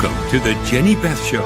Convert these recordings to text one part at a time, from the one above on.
Welcome to the Jenny Beth Show.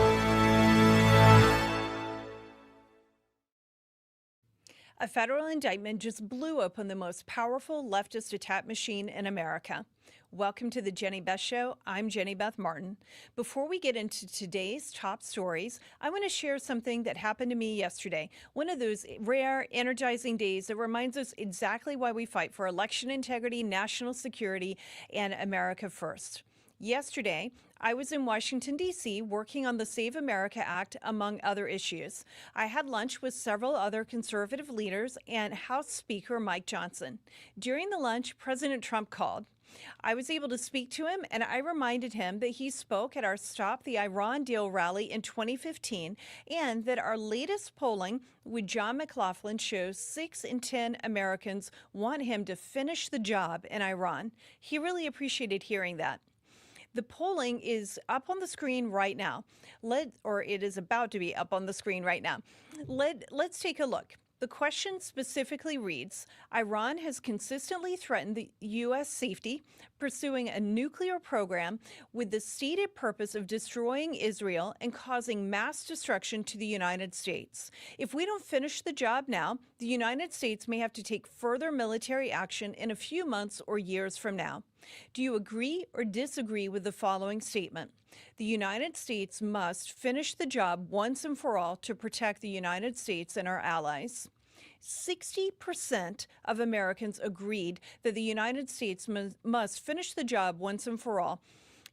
A federal indictment just blew open the most powerful leftist attack machine in America. Welcome to the Jenny Beth Show. I'm Jenny Beth Martin. Before we get into today's top stories, I want to share something that happened to me yesterday. One of those rare, energizing days that reminds us exactly why we fight for election integrity, national security, and America first. Yesterday, I was in Washington, D.C., working on the Save America Act, among other issues. I had lunch with several other conservative leaders and House Speaker Mike Johnson. During the lunch, President Trump called. I was able to speak to him, and I reminded him that he spoke at our Stop the Iran Deal rally in 2015, and that our latest polling with John McLaughlin shows 6 in 10 Americans want him to finish the job in Iran. He really appreciated hearing that. The polling is up on the screen right now. It is about to be up on the screen right now. Let's take a look. The question specifically reads, Iran has consistently threatened the U.S. safety, pursuing a nuclear program with the stated purpose of destroying Israel and causing mass destruction to the United States. If we don't finish the job now, the United States may have to take further military action in a few months or years from now. Do you agree or disagree with the following statement? The United States must finish the job once and for all to protect the United States and our allies. 60% of Americans agreed that the United States must finish the job once and for all.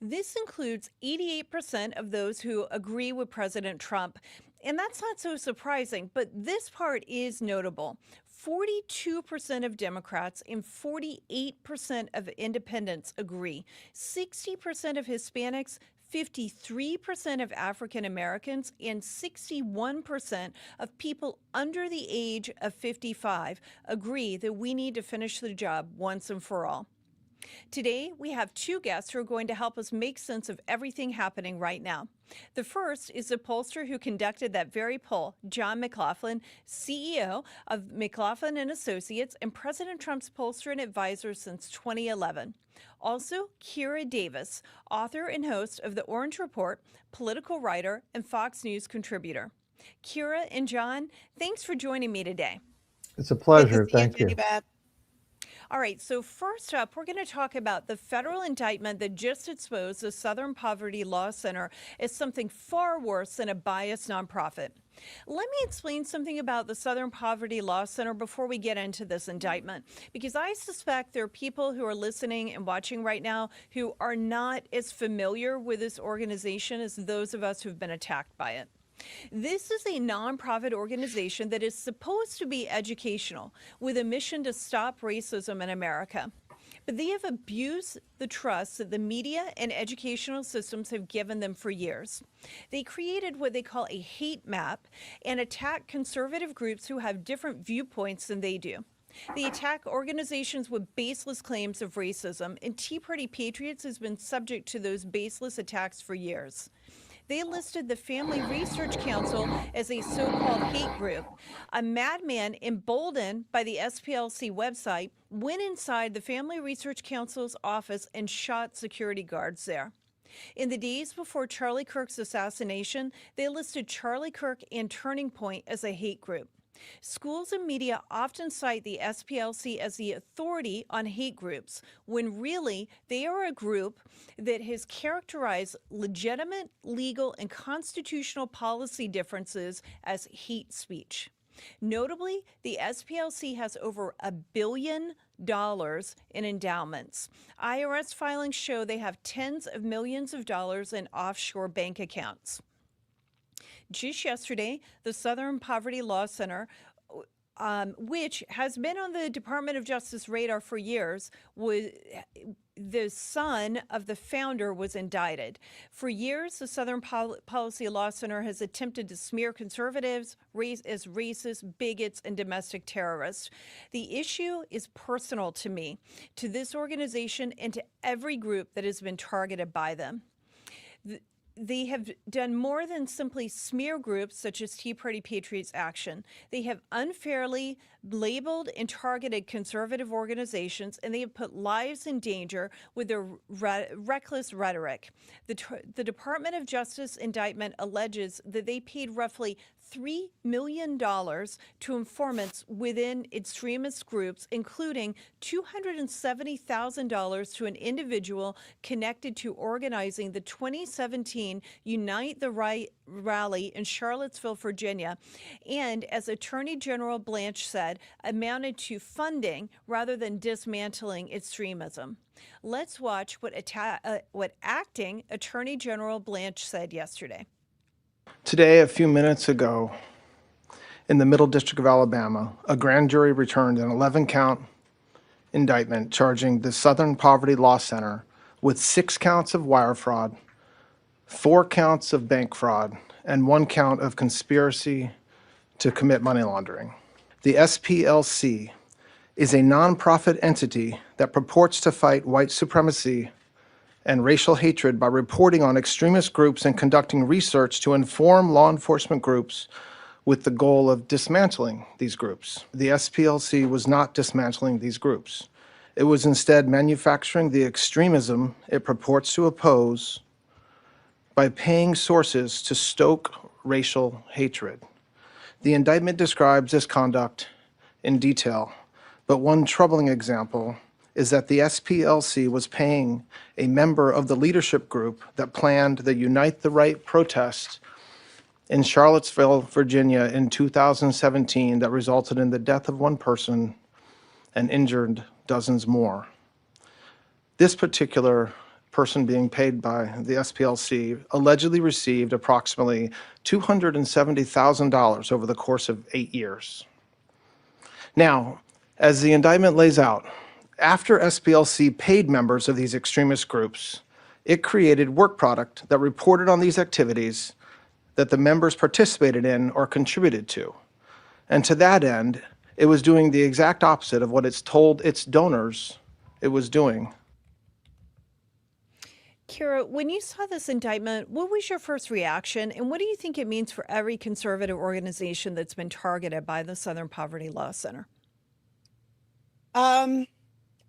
This includes 88% of those who agree with President Trump. And that's not so surprising, but this part is notable. 42% of Democrats and 48% of independents agree. 60% of Hispanics, 53% of African Americans, and 61% of people under the age of 55 agree that we need to finish the job once and for all. Today, we have 2 guests who are going to help us make sense of everything happening right now. The first is the pollster who conducted that very poll, John McLaughlin, CEO of McLaughlin and Associates and President Trump's pollster and advisor since 2011. Also, Kira Davis, author and host of The Orange Report, political writer, and Fox News contributor. Kira and John, thanks for joining me today. It's a pleasure. Thank you. All right, so first up, we're going to talk about the federal indictment that just exposed the Southern Poverty Law Center as something far worse than a biased nonprofit. Let me explain something about the Southern Poverty Law Center before we get into this indictment, because I suspect there are people who are listening and watching right now who are not as familiar with this organization as those of us who've been attacked by it. This is a nonprofit organization that is supposed to be educational with a mission to stop racism in America. But they have abused the trust that the media and educational systems have given them for years. They created what they call a hate map and attack conservative groups who have different viewpoints than they do. They attack organizations with baseless claims of racism, and Tea Party Patriots has been subject to those baseless attacks for years. They listed the Family Research Council as a so-called hate group. A madman emboldened by the SPLC website went inside the Family Research Council's office and shot security guards there. In the days before Charlie Kirk's assassination, they listed Charlie Kirk and Turning Point as a hate group. Schools and media often cite the SPLC as the authority on hate groups, when really they are a group that has characterized legitimate, legal, and constitutional policy differences as hate speech. Notably, the SPLC has over $1 billion in endowments. IRS filings show they have tens of millions of dollars in offshore bank accounts. Just yesterday, the Southern Poverty Law Center, which has been on the Department of Justice radar for years, the son of the founder was indicted. For years, the Southern Policy Law Center has attempted to smear conservatives as racist, bigots, and domestic terrorists. The issue is personal to me, to this organization, and to every group that has been targeted by them. they have done more than simply smear groups such as Tea Party Patriots Action. They have unfairly labeled and targeted conservative organizations, and they have put lives in danger with their reckless rhetoric. The Department of Justice indictment alleges that they paid roughly $3 million to informants within extremist groups, including $270,000 to an individual connected to organizing the 2017 Unite the Right rally in Charlottesville, Virginia, and, as Attorney General Blanche said, amounted to funding rather than dismantling extremism. Let's watch what acting Attorney General Blanche said yesterday. Today, a few minutes ago, in the Middle District of Alabama, a grand jury returned an 11-count indictment charging the Southern Poverty Law Center with 6 counts of wire fraud, 4 counts of bank fraud, and 1 count of conspiracy to commit money laundering. The SPLC is a nonprofit entity that purports to fight white supremacy and racial hatred by reporting on extremist groups and conducting research to inform law enforcement groups with the goal of dismantling these groups. The SPLC was not dismantling these groups. It was instead manufacturing the extremism it purports to oppose by paying sources to stoke racial hatred. The indictment describes this conduct in detail, but one troubling example is that the SPLC was paying a member of the leadership group that planned the Unite the Right protest in Charlottesville, Virginia in 2017 that resulted in the death of 1 person and injured dozens more. This particular person being paid by the SPLC allegedly received approximately $270,000 over the course of 8 years. Now, as the indictment lays out, after SPLC paid members of these extremist groups, it created work product that reported on these activities that the members participated in or contributed to. And to that end, it was doing the exact opposite of what it's told its donors it was doing. Kira, when you saw this indictment, what was your first reaction, and what do you think it means for every conservative organization that's been targeted by the Southern Poverty Law Center?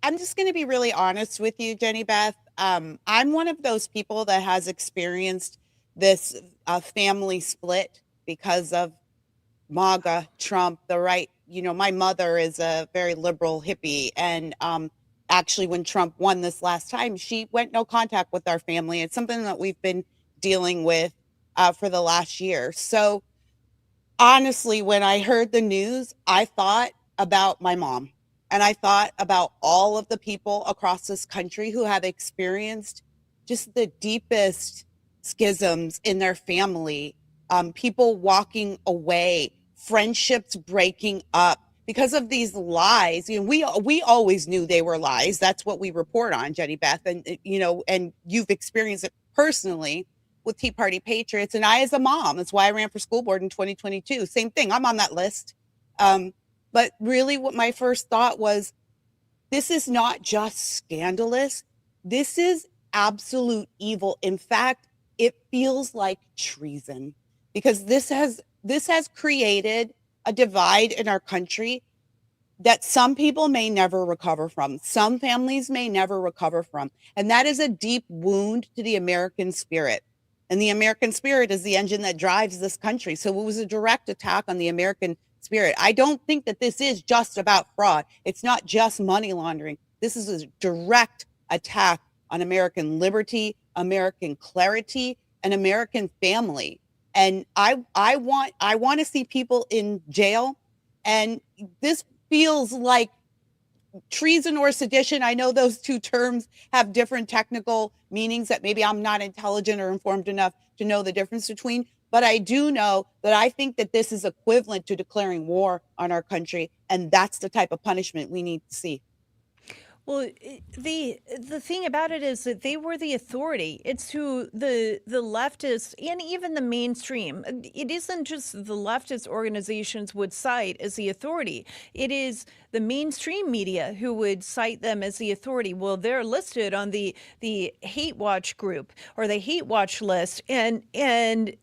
I'm just going to be really honest with you, Jenny Beth. I'm one of those people that has experienced this family split because of MAGA, Trump, the right. You know, my mother is a very liberal hippie. And actually, when Trump won this last time, she went no contact with our family. It's something that we've been dealing with for the last year. So honestly, when I heard the news, I thought about my mom. And I thought about all of the people across this country who have experienced just the deepest schisms in their family, people walking away, friendships breaking up because of these lies. You know, we always knew they were lies. That's what we report on, Jenny Beth. And, you know, and you've experienced it personally with Tea Party Patriots. And I, as a mom, that's why I ran for school board in 2022. Same thing. I'm on that list. But really what my first thought was, this is not just scandalous. This is absolute evil. In fact, it feels like treason because this has created a divide in our country that some people may never recover from. Some families may never recover from. And that is a deep wound to the American spirit. And the American spirit is the engine that drives this country. So it was a direct attack on the American spirit. I don't think that this is just about fraud. It's not just money laundering. This is a direct attack on American liberty, American clarity, and American family. And I want to see people in jail. And this feels like treason or sedition. I know those two terms have different technical meanings that maybe I'm not intelligent or informed enough to know the difference between. But I do know that I think that this is equivalent to declaring war on our country. And that's the type of punishment we need to see. Well, the thing about it is that they were the authority. It's who the leftists and even the mainstream. It isn't just the leftist organizations would cite as the authority. It is the mainstream media who would cite them as the authority. Well, they're listed on the hate watch group or the hate watch list, and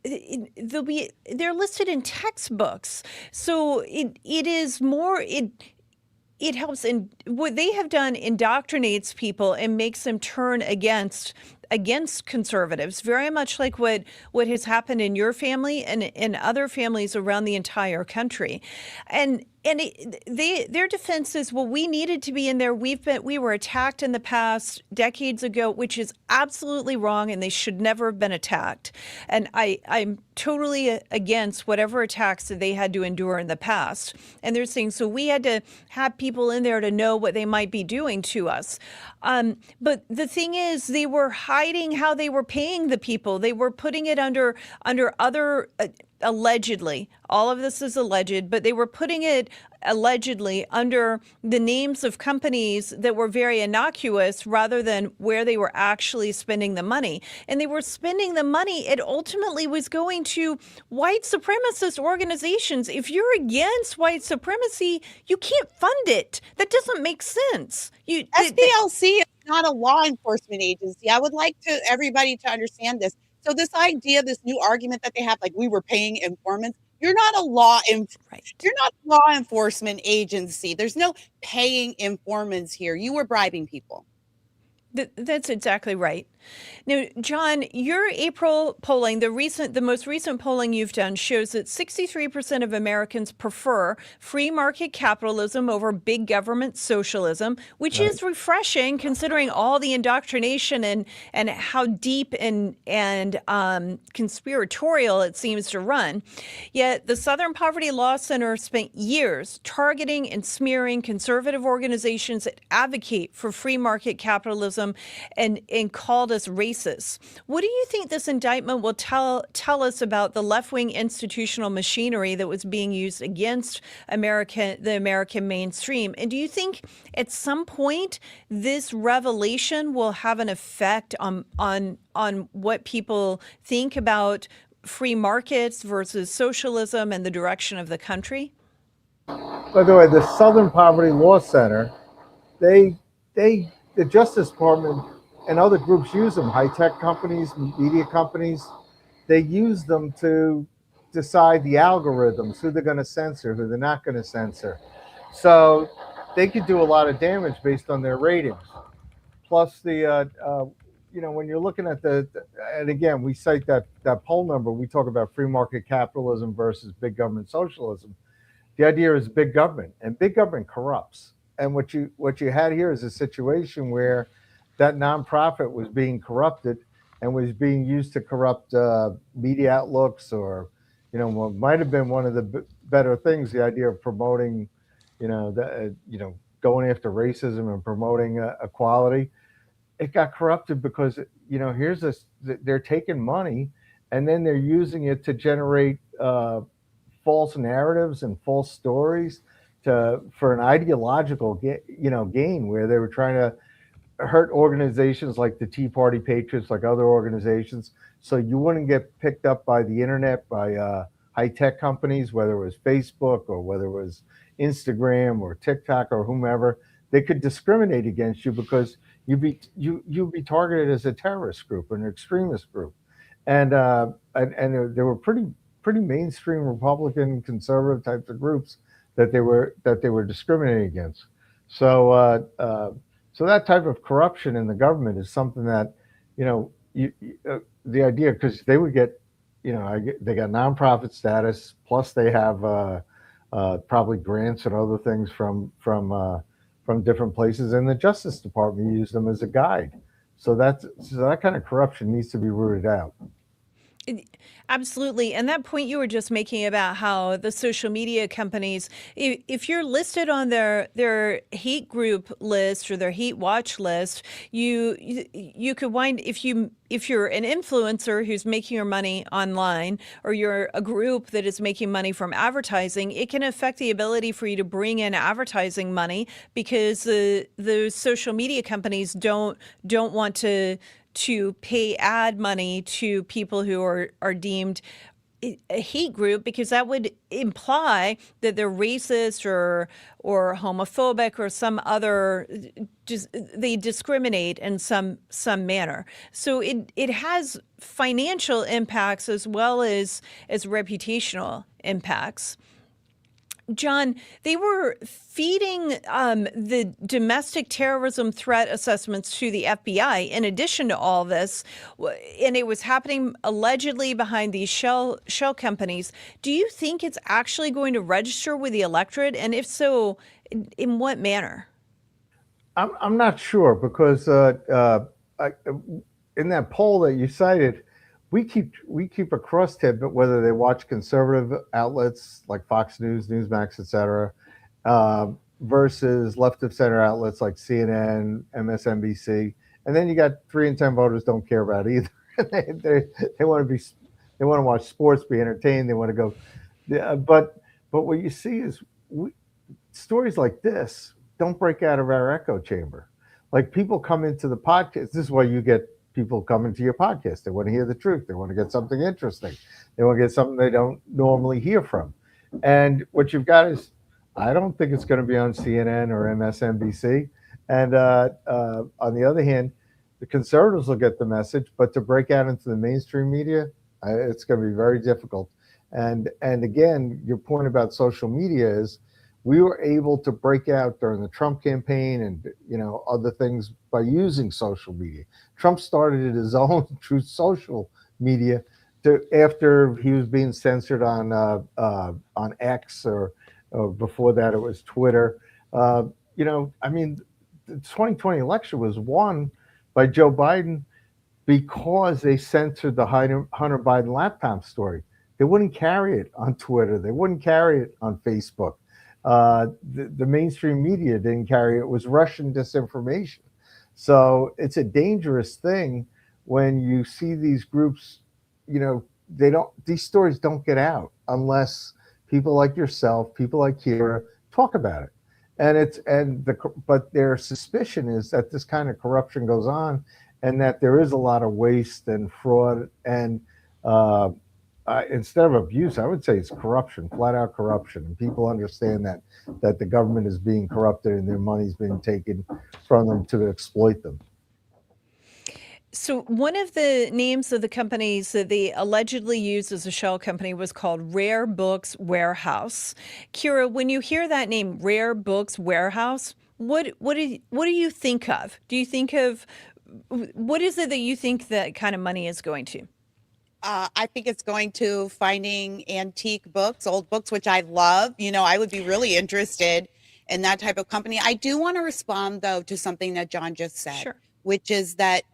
they're listed in textbooks. So it is more it helps, and what they have done indoctrinates people and makes them turn against conservatives, very much like what has happened in your family and in other families around the entire country. Their defense is, well, we needed to be in there. We were attacked in the past decades ago, which is absolutely wrong, and they should never have been attacked. And I'm totally against whatever attacks that they had to endure in the past. And they're saying, so we had to have people in there to know what they might be doing to us. But the thing is, they were hiding how they were paying the people. They were putting it under other. Allegedly, all of this is alleged, but they were putting it allegedly under the names of companies that were very innocuous rather than where they were actually spending the money. And they were spending the money. It ultimately was going to white supremacist organizations. If you're against white supremacy, you can't fund it. That doesn't make sense. SPLC is not a law enforcement agency. I would like everybody to understand this. So this idea, this new argument that they have, like we were paying informants, you're not a you're not a law enforcement agency. There's no paying informants here. You were bribing people. That's exactly right. Now, John, your April polling, the most recent polling you've done shows that 63% of Americans prefer free market capitalism over big government socialism, which is refreshing considering all the indoctrination and how deep and conspiratorial it seems to run. Yet the Southern Poverty Law Center spent years targeting and smearing conservative organizations that advocate for free market capitalism and called us racist. What do you think this indictment will tell us about the left-wing institutional machinery that was being used against the American mainstream? And do you think at some point this revelation will have an effect on what people think about free markets versus socialism and the direction of the country? By the way, the Southern Poverty Law Center, the Justice Department and other groups use them, high-tech companies, media companies, they use them to decide the algorithms, who they're going to censor, who they're not going to censor. So they could do a lot of damage based on their ratings. Plus when you're looking at and again, we cite that poll number, we talk about free market capitalism versus big government socialism. The idea is big government, and big government corrupts. And what you had here is a situation where that nonprofit was being corrupted and was being used to corrupt media outlooks, or what might have been one of the better things, the idea of promoting, going after racism and promoting equality. It got corrupted because they're taking money and then they're using it to generate false narratives and false stories for an ideological gain, where they were trying to hurt organizations like the Tea Party Patriots, like other organizations, so you wouldn't get picked up by the internet, by high-tech companies, whether it was Facebook or whether it was Instagram or TikTok or whomever. They could discriminate against you because you'd be targeted as a terrorist group, an extremist group, and there were pretty mainstream Republican conservative types of groups that they were discriminating against. So that type of corruption in the government is something that, the idea, because they would get, they got nonprofit status, plus they have probably grants and other things from different places, and the Justice Department used them as a guide. So that kind of corruption needs to be rooted out. Absolutely. And that point you were just making about how the social media companies, if you're listed on their hate group list or their hate watch list, you could wind, if you're an influencer who's making your money online, or you're a group that is making money from advertising, it can affect the ability for you to bring in advertising money, because the social media companies don't want to pay ad money to people who are deemed a hate group, because that would imply that they're racist or homophobic or some other, just they discriminate in some manner. So it has financial impacts as well as reputational impacts. John, they were feeding the domestic terrorism threat assessments to the FBI in addition to all this, and it was happening allegedly behind these shell companies. Do you think it's actually going to register with the electorate? And if so, in what manner? I'm not sure, because in that poll that you cited, we keep a crosstab, but whether they watch conservative outlets like Fox News, Newsmax, et cetera, versus left of center outlets like CNN, MSNBC, and then you got 3 in 10 voters don't care about either. they want to watch sports, be entertained, they want to go, but what you see is stories like this don't break out of our echo chamber. Like, people come into the podcast. This is why you get people coming to your podcast. They want to hear the truth. They want to get something interesting. They want to get something they don't normally hear from. And what you've got is, I don't think it's going to be on CNN or MSNBC. And on the other hand, the conservatives will get the message, but to break out into the mainstream media, it's going to be very difficult. And again, your point about social media is, we were able to break out during the Trump campaign and other things by using social media. Trump started his own Truth Social media after he was being censored on X, or before that it was Twitter. I mean, the 2020 election was won by Joe Biden because they censored the Hunter Biden laptop story. They wouldn't carry it on Twitter. They wouldn't carry it on Facebook. The mainstream media didn't carry it. It was Russian disinformation. So it's a dangerous thing when you see these groups, these stories don't get out unless people like yourself, people like Kira, talk about it. But their suspicion is that this kind of corruption goes on, and that there is a lot of waste and fraud, and instead of abuse, I would say it's corruption, flat out corruption. And people understand that the government is being corrupted and their money's being taken from them to exploit them. So one of the names of the companies that they allegedly used as a shell company was called Rare Books Warehouse. Kira, when you hear that name, Rare Books Warehouse, what do you think of? Do you think of, what is it that you think that kind of money is going to? I think it's going to finding antique books, old books, which I love. I would be really interested in that type of company. I do want to respond, though, to something that John just said, Sure. Which is that,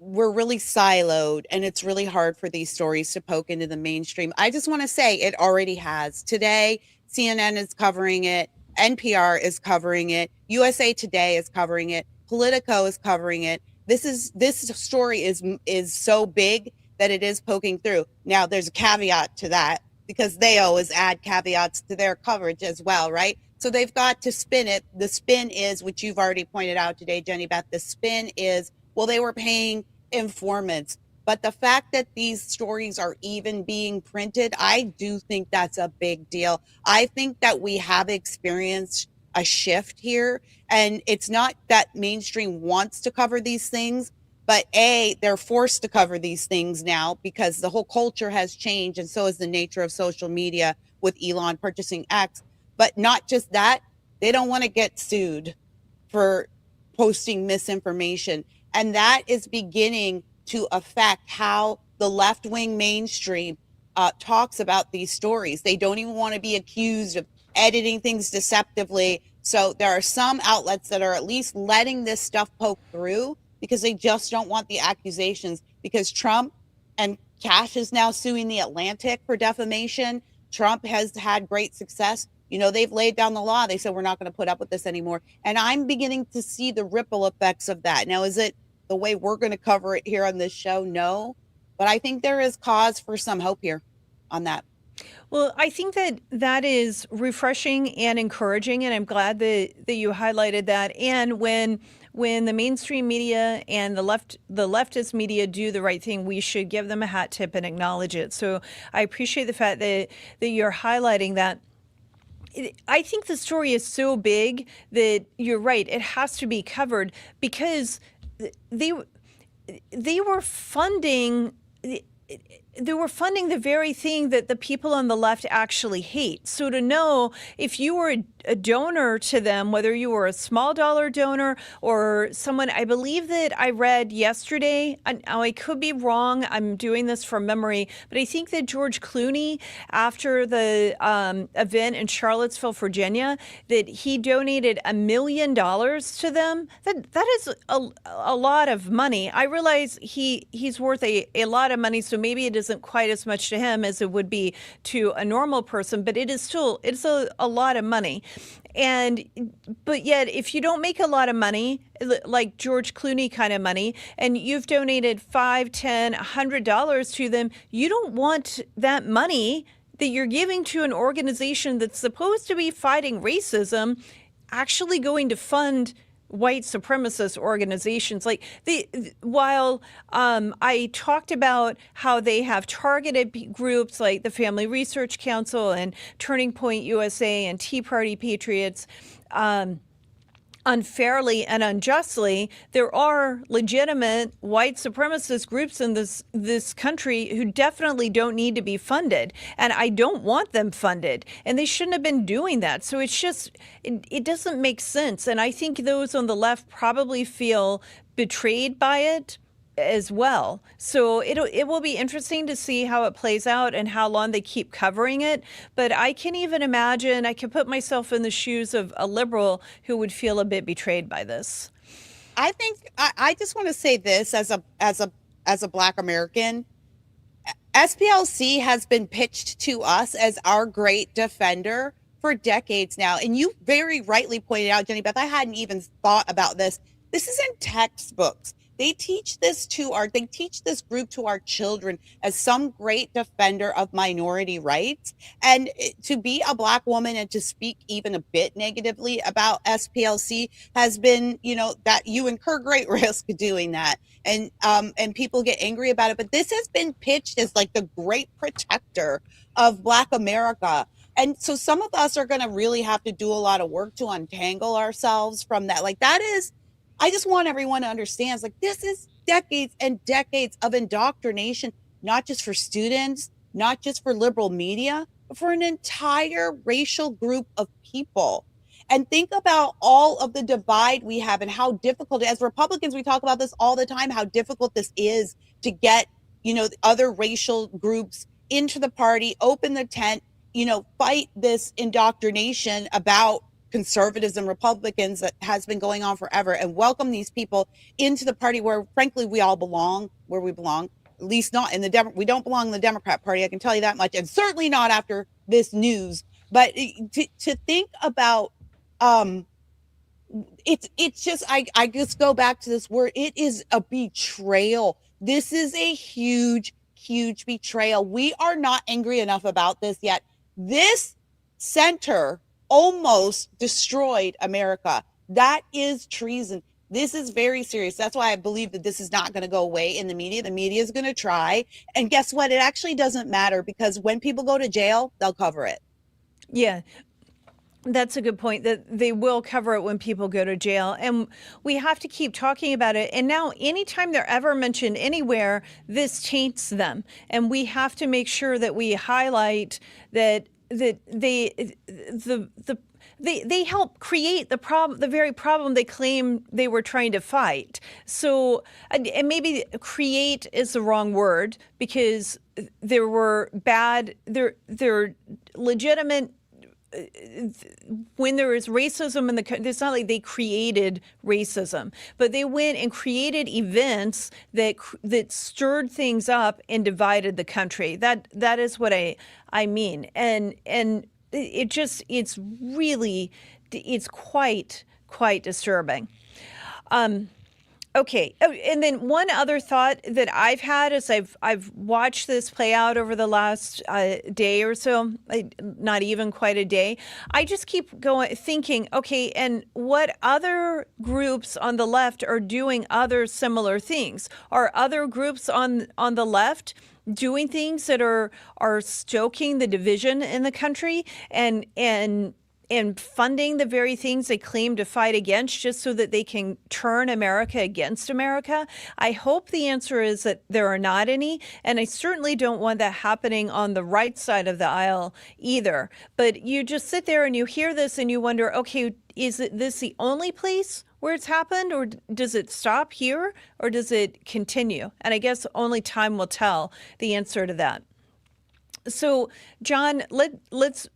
we're really siloed, and it's really hard for these stories to poke into the mainstream. I just want to say it already has. Today, CNN is covering it. NPR is covering it. USA Today is covering it. Politico is covering it. This story is so big that it is poking through. Now, there's a caveat to that, because they always add caveats to their coverage as well, right? So they've got to spin it. The spin is, which you've already pointed out today, Jenny Beth, the spin is, well, they were paying informants. But the fact that these stories are even being printed, I do think that's a big deal. I think that we have experienced a shift here, and it's not that mainstream wants to cover these things, but they're forced to cover these things now because the whole culture has changed, and so is the nature of social media with Elon purchasing X. But not just that, they don't want to get sued for posting misinformation, and that is beginning to affect how the left-wing mainstream talks about these stories. They don't even want to be accused of editing things deceptively. So there are some outlets that are at least letting this stuff poke through because they just don't want the accusations, because Trump And Cash is now suing The Atlantic for defamation. Trump has had great success. They've laid down the law. They said, we're not going to put up with this anymore. And I'm beginning to see the ripple effects of that. Now, is it the way we're going to cover it here on this show? No. But I think there is cause for some hope here on that. Well, I think that is refreshing and encouraging, and I'm glad that you highlighted that. And when the mainstream media and the leftist media do the right thing, we should give them a hat tip and acknowledge it. So I appreciate the fact that you're highlighting that. I think the story is so big that you're right. It has to be covered because they were funding. They were funding the very thing that the people on the left actually hate. So to know if you were a donor to them, whether you were a small dollar donor or someone, I believe that I read yesterday, I could be wrong, I'm doing this from memory, but I think that George Clooney, after the event in Charlottesville, Virginia, that he donated $1 million to them. That is a lot of money. I realize he's worth a lot of money, so maybe it isn't quite as much to him as it would be to a normal person, but it's a lot of money. But yet, if you don't make a lot of money, like George Clooney kind of money, and you've donated $5, $10, $100 to them, you don't want that money that you're giving to an organization that's supposed to be fighting racism actually going to fund white supremacist organizations. While I talked about how they have targeted groups like the Family Research Council and Turning Point USA and Tea Party Patriots, unfairly and unjustly, there are legitimate white supremacist groups in this country who definitely don't need to be funded. And I don't want them funded. And they shouldn't have been doing that. So it's just, it doesn't make sense. And I think those on the left probably feel betrayed by it as well. So it will be interesting to see how it plays out and how long they keep covering it. But I can even imagine, I can put myself in the shoes of a liberal who would feel a bit betrayed by this. I think I just want to say this as a Black American. SPLC has been pitched to us as our great defender for decades now. And you very rightly pointed out, Jenny Beth, I hadn't even thought about this. This is in textbooks. They teach this group to our children as some great defender of minority rights. And to be a Black woman and to speak even a bit negatively about SPLC has been, that you incur great risk doing that. And people get angry about it. But this has been pitched as like the great protector of Black America. And so some of us are going to really have to do a lot of work to untangle ourselves from that. I just want everyone to understand, this is decades and decades of indoctrination, not just for students, not just for liberal media, but for an entire racial group of people. And think about all of the divide we have and how difficult, as Republicans, we talk about this all the time, how difficult this is to get, other racial groups into the party, open the tent, fight this indoctrination about conservatives and Republicans that has been going on forever, and welcome these people into the party where, frankly, we all belong, where we belong. At least not in we don't belong in the Democrat Party, I can tell you that much, and certainly not after this news. But to think about, it's just, I just go back to this word. It is a betrayal. This is a huge, huge betrayal. We are not angry enough about this yet. This center almost destroyed America. That is treason. This is very serious. That's why I believe that this is not going to go away in the media. The media is going to try. And guess what? It actually doesn't matter, because when people go to jail, they'll cover it. Yeah. That's a good point, that they will cover it when people go to jail. And we have to keep talking about it. And now anytime they're ever mentioned anywhere, this taints them. And we have to make sure that we highlight that they help create the problem, the very problem they claim they were trying to fight. So, and maybe create is the wrong word, because there were legitimate when there is racism in the country, it's not like they created racism, but they went and created events that stirred things up and divided the country. That is what I mean. And it's really, it's quite disturbing. Okay. Oh, and then one other thought that I've had as I've watched this play out over the last day or so, not even quite a day. I just keep thinking, okay, and what other groups on the left are doing other similar things? Are other groups on the left doing things that are stoking the division in the country and funding the very things they claim to fight against just so that they can turn America against America? I hope the answer is that there are not any, and I certainly don't want that happening on the right side of the aisle either. But you just sit there and you hear this and you wonder, okay, is this the only place where it's happened, or does it stop here, or does it continue? And I guess only time will tell the answer to that. So, John, let's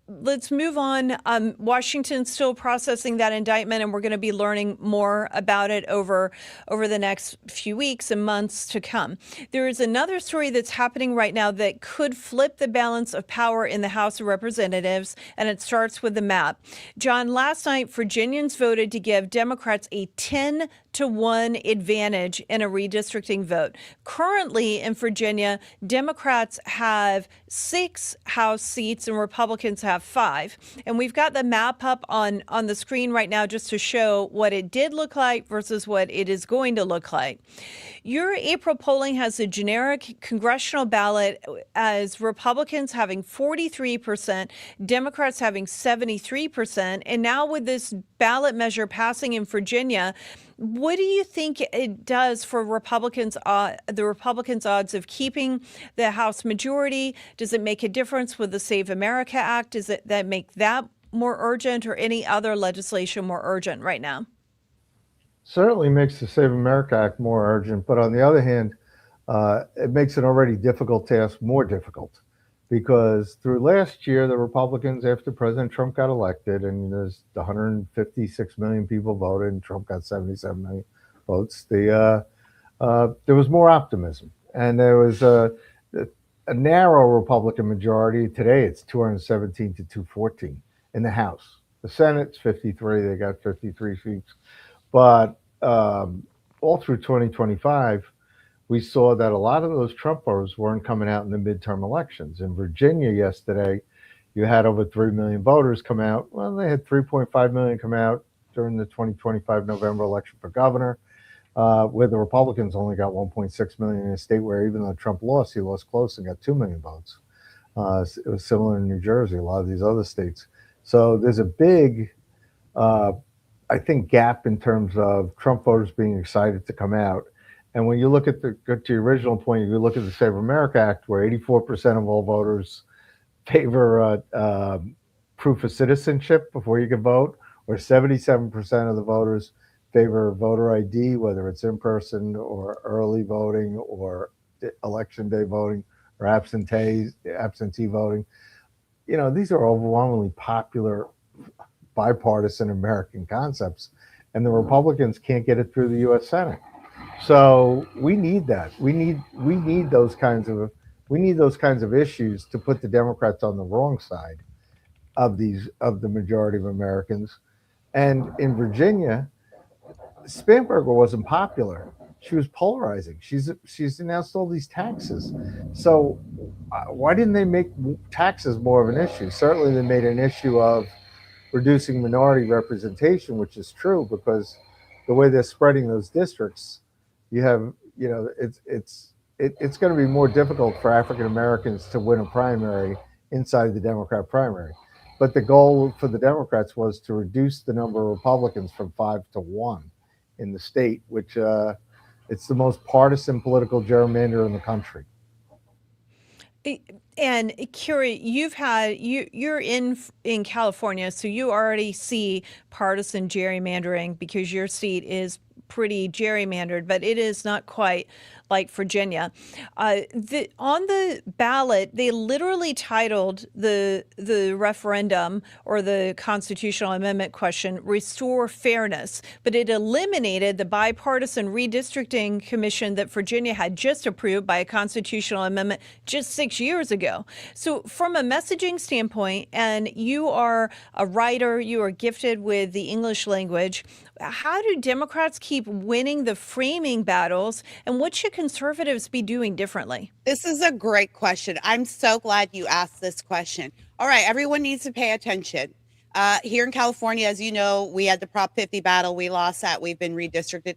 move on. Washington's still processing that indictment, and we're going to be learning more about it over the next few weeks and months to come. There is another story that's happening right now that could flip the balance of power in the House of Representatives, and it starts with the map. John, last night, Virginians voted to give Democrats a 10-to-1 advantage in a redistricting vote. Currently in Virginia, Democrats have 6 House seats and Republicans have 5. And we've got the map up on the screen right now just to show what it did look like versus what it is going to look like. Your April polling has a generic congressional ballot as Republicans having 43%, Democrats having 73%. And now with this ballot measure passing in Virginia, what do you think it does for Republicans, the Republicans' odds of keeping the House majority? Does it make a difference with the Save America Act? Does that make that more urgent, or any other legislation more urgent right now? Certainly makes the Save America Act more urgent, but on the other hand, it makes an already difficult task more difficult, because through last year, the Republicans, after President Trump got elected, and there's 156 million people voted, and Trump got 77 million votes, there was more optimism, and there was a narrow Republican majority. Today, it's 217 to 214 in the House. The Senate's 53; they got 53 seats. But all through 2025, we saw that a lot of those Trump voters weren't coming out in the midterm elections. In Virginia yesterday, you had over 3 million voters come out. Well, they had 3.5 million come out during the 2025 November election for governor, where the Republicans only got 1.6 million in a state where, even though Trump lost, he lost close and got 2 million votes. It was similar in New Jersey, a lot of these other states. So there's a big, I think, gap in terms of Trump voters being excited to come out. And when you look at to your original point, if you look at the Save America Act, where 84% of all voters favor proof of citizenship before you can vote, or 77% of the voters favor voter ID, whether it's in person or early voting or election day voting or absentee voting. You know, these are overwhelmingly popular bipartisan American concepts, and the Republicans can't get it through the U.S. Senate. So we need that. We need those kinds of issues to put the Democrats on the wrong side of the majority of Americans. And in Virginia, Spanberger wasn't popular. She was polarizing. She's announced all these taxes. So why didn't they make taxes more of an issue? Certainly they made an issue of reducing minority representation, which is true, because the way they're spreading those districts, you have, you know, it's going to be more difficult for African Americans to win a primary inside the Democrat primary. But the goal for the Democrats was to reduce the number of Republicans from 5 to 1 in the state, which it's the most partisan political gerrymander in the country. And Curie, you're in California, so you already see partisan gerrymandering because your seat is pretty gerrymandered, but it is not quite like Virginia. On the ballot, they literally titled the referendum or the constitutional amendment question, Restore Fairness, but it eliminated the bipartisan redistricting commission that Virginia had just approved by a constitutional amendment just 6 years ago. So from a messaging standpoint, and you are a writer, you are gifted with the English language, how do Democrats keep winning the framing battles, and what should conservatives be doing differently? This is a great question. I'm so glad you asked this question. All right, everyone needs to pay attention. Here in California, as you know, we had the Prop 50 battle. We lost that. We've been redistricted.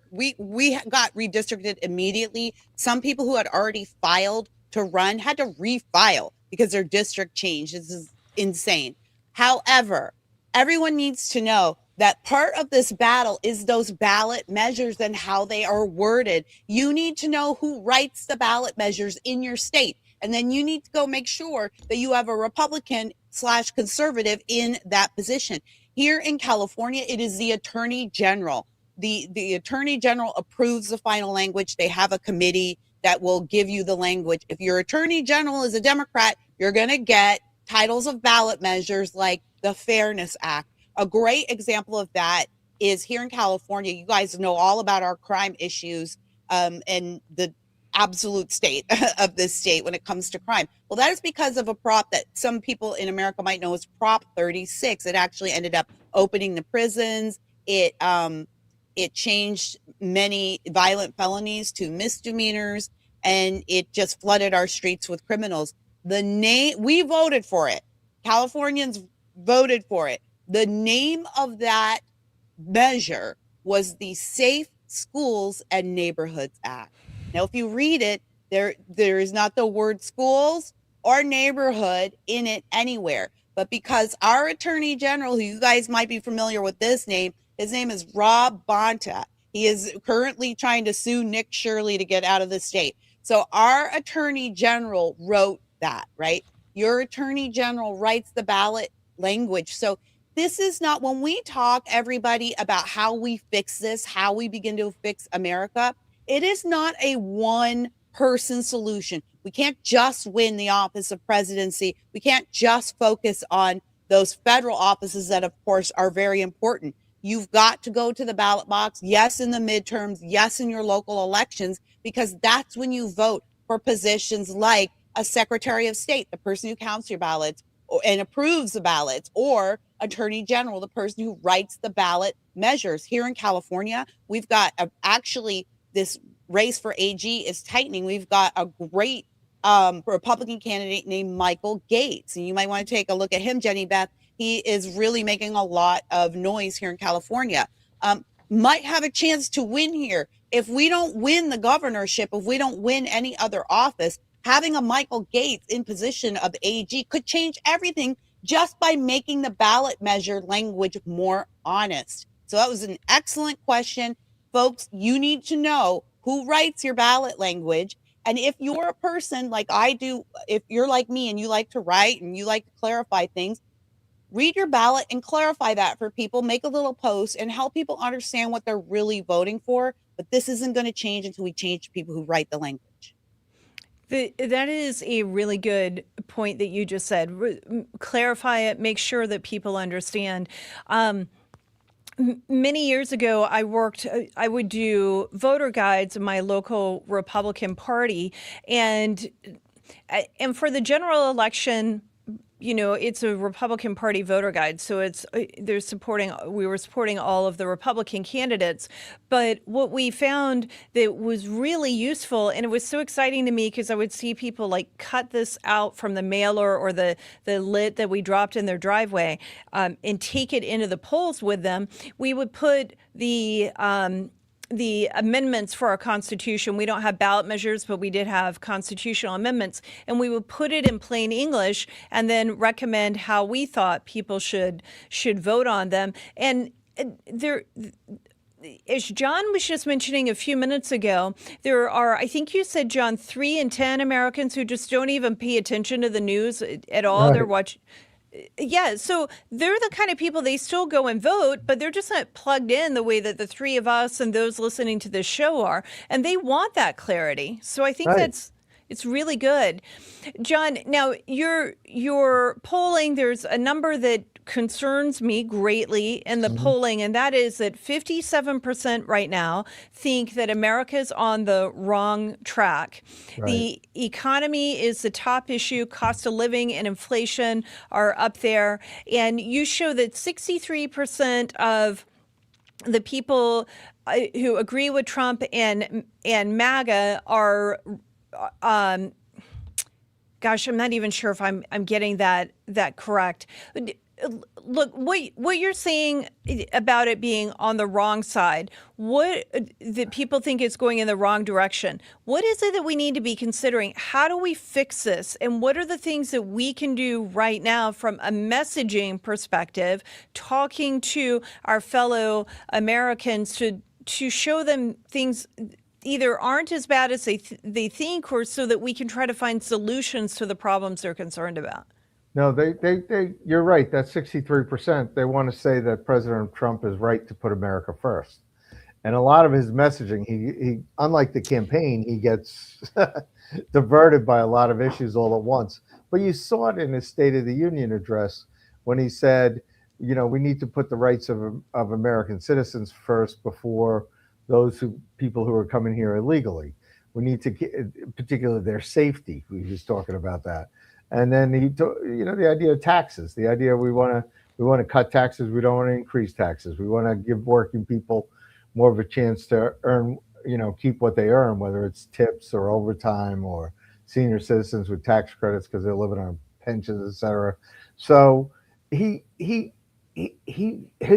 We got redistricted immediately. Some people who had already filed to run had to refile because their district changed. This is insane. However, everyone needs to know that part of this battle is those ballot measures and how they are worded. You need to know who writes the ballot measures in your state. And then you need to go make sure that you have a Republican/conservative in that position. Here in California, it is the Attorney General. The Attorney General approves the final language. They have a committee that will give you the language. If your Attorney General is a Democrat, you're going to get titles of ballot measures like the Fairness Act. A great example of that is here in California. You guys know all about our crime issues and the absolute state of this state when it comes to crime. Well, that is because of a prop that some people in America might know as Prop 36. It actually ended up opening the prisons. It changed many violent felonies to misdemeanors, and it just flooded our streets with criminals. We voted for it. Californians voted for it. The name of that measure was the Safe Schools and Neighborhoods Act. Now, if you read it, there is not the word schools or neighborhood in it anywhere. But because our Attorney General, who you guys might be familiar with this name, his name is Rob Bonta. He is currently trying to sue Nick Shirley to get out of the state. So our Attorney General wrote that, right? Your Attorney General writes the ballot language. So this is not, when we talk, everybody, about how we fix this, how we begin to fix America, it is not a one-person solution. We can't just win the office of presidency. We can't just focus on those federal offices that, of course, are very important. You've got to go to the ballot box, yes, in the midterms, yes, in your local elections, because that's when you vote for positions like a Secretary of State, the person who counts your ballots and approves the ballots, or Attorney General, the person who writes the ballot measures. Here in California, we've got actually this race for AG is tightening. We've got a great Republican candidate named Michael Gates. And you might want to take a look at him, Jenny Beth. He is really making a lot of noise here in California. Might have a chance to win here. If we don't win the governorship, if we don't win any other office, having a Michael Gates in position of AG could change everything just by making the ballot measure language more honest. So that was an excellent question. Folks, you need to know who writes your ballot language. And if you're a person like I do, if you're like me and you like to write and you like to clarify things, read your ballot and clarify that for people, make a little post and help people understand what they're really voting for. But this isn't going to change until we change people who write the language. That is a really good point that you just said. Clarify it, make sure that people understand. Many years ago, I would do voter guides in my local Republican Party, and for the general election, you know, it's a Republican Party voter guide, so we were supporting all of the Republican candidates. But what we found that was really useful, and it was so exciting to me because I would see people like cut this out from the mailer or the lit that we dropped in their driveway and take it into the polls with them. We would put the amendments for our Constitution. We don't have ballot measures, but we did have constitutional amendments. And we would put it in plain English and then recommend how we thought people should vote on them. And there, as John was just mentioning a few minutes ago, there are, I think you said, John, 3 in 10 Americans who just don't even pay attention to the news at all. Right. They're watching. Yeah, so they're the kind of people, they still go and vote, but they're just not plugged in the way that the three of us and those listening to this show are. And they want that clarity. So I think Right. it's really good. John, now your polling, there's a number that concerns me greatly in the Mhm. polling, and that is that 57% right now think that America is on the wrong track. Right. The economy is the top issue. Cost of living and inflation are up there. And you show that 63% of the people who agree with Trump and MAGA are um, gosh, I'm not even sure if I'm getting that correct. Look, what you're saying about it being on the wrong side, what that people think it's going in the wrong direction. What is it that we need to be considering? How do we fix this? And what are the things that we can do right now from a messaging perspective, talking to our fellow Americans to show them things either aren't as bad as they think, or so that we can try to find solutions to the problems they're concerned about? No, you're right. That's 63%. They want to say that President Trump is right to put America first. And a lot of his messaging, he unlike the campaign, he gets diverted by a lot of issues all at once. But you saw it in his State of the Union address when he said, we need to put the rights of American citizens first before people who are coming here illegally. We need to get, particularly their safety. He was talking about that. And then the idea of taxes, the idea we want to cut taxes. We don't want to increase taxes. We want to give working people more of a chance to earn, keep what they earn, whether it's tips or overtime or senior citizens with tax credits because they're living on pensions, et cetera. So his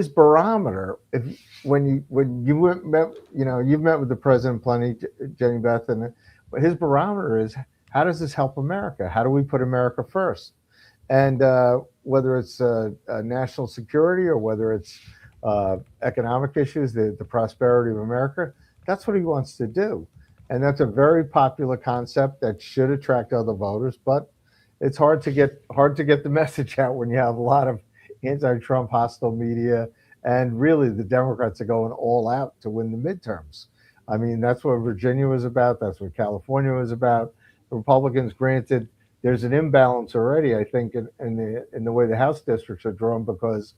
barometer, when you met, you've met with the president plenty, Jenny Beth, and his barometer is, how does this help America? How do we put America first? And whether it's national security or whether it's economic issues, the prosperity of America, that's what he wants to do. And that's a very popular concept that should attract other voters, but it's hard to get the message out when you have a lot of anti-Trump hostile media, and really the Democrats are going all out to win the midterms. I mean, that's what Virginia was about. That's what California was about. The Republicans, granted, there's an imbalance already, I think, in the way the House districts are drawn, because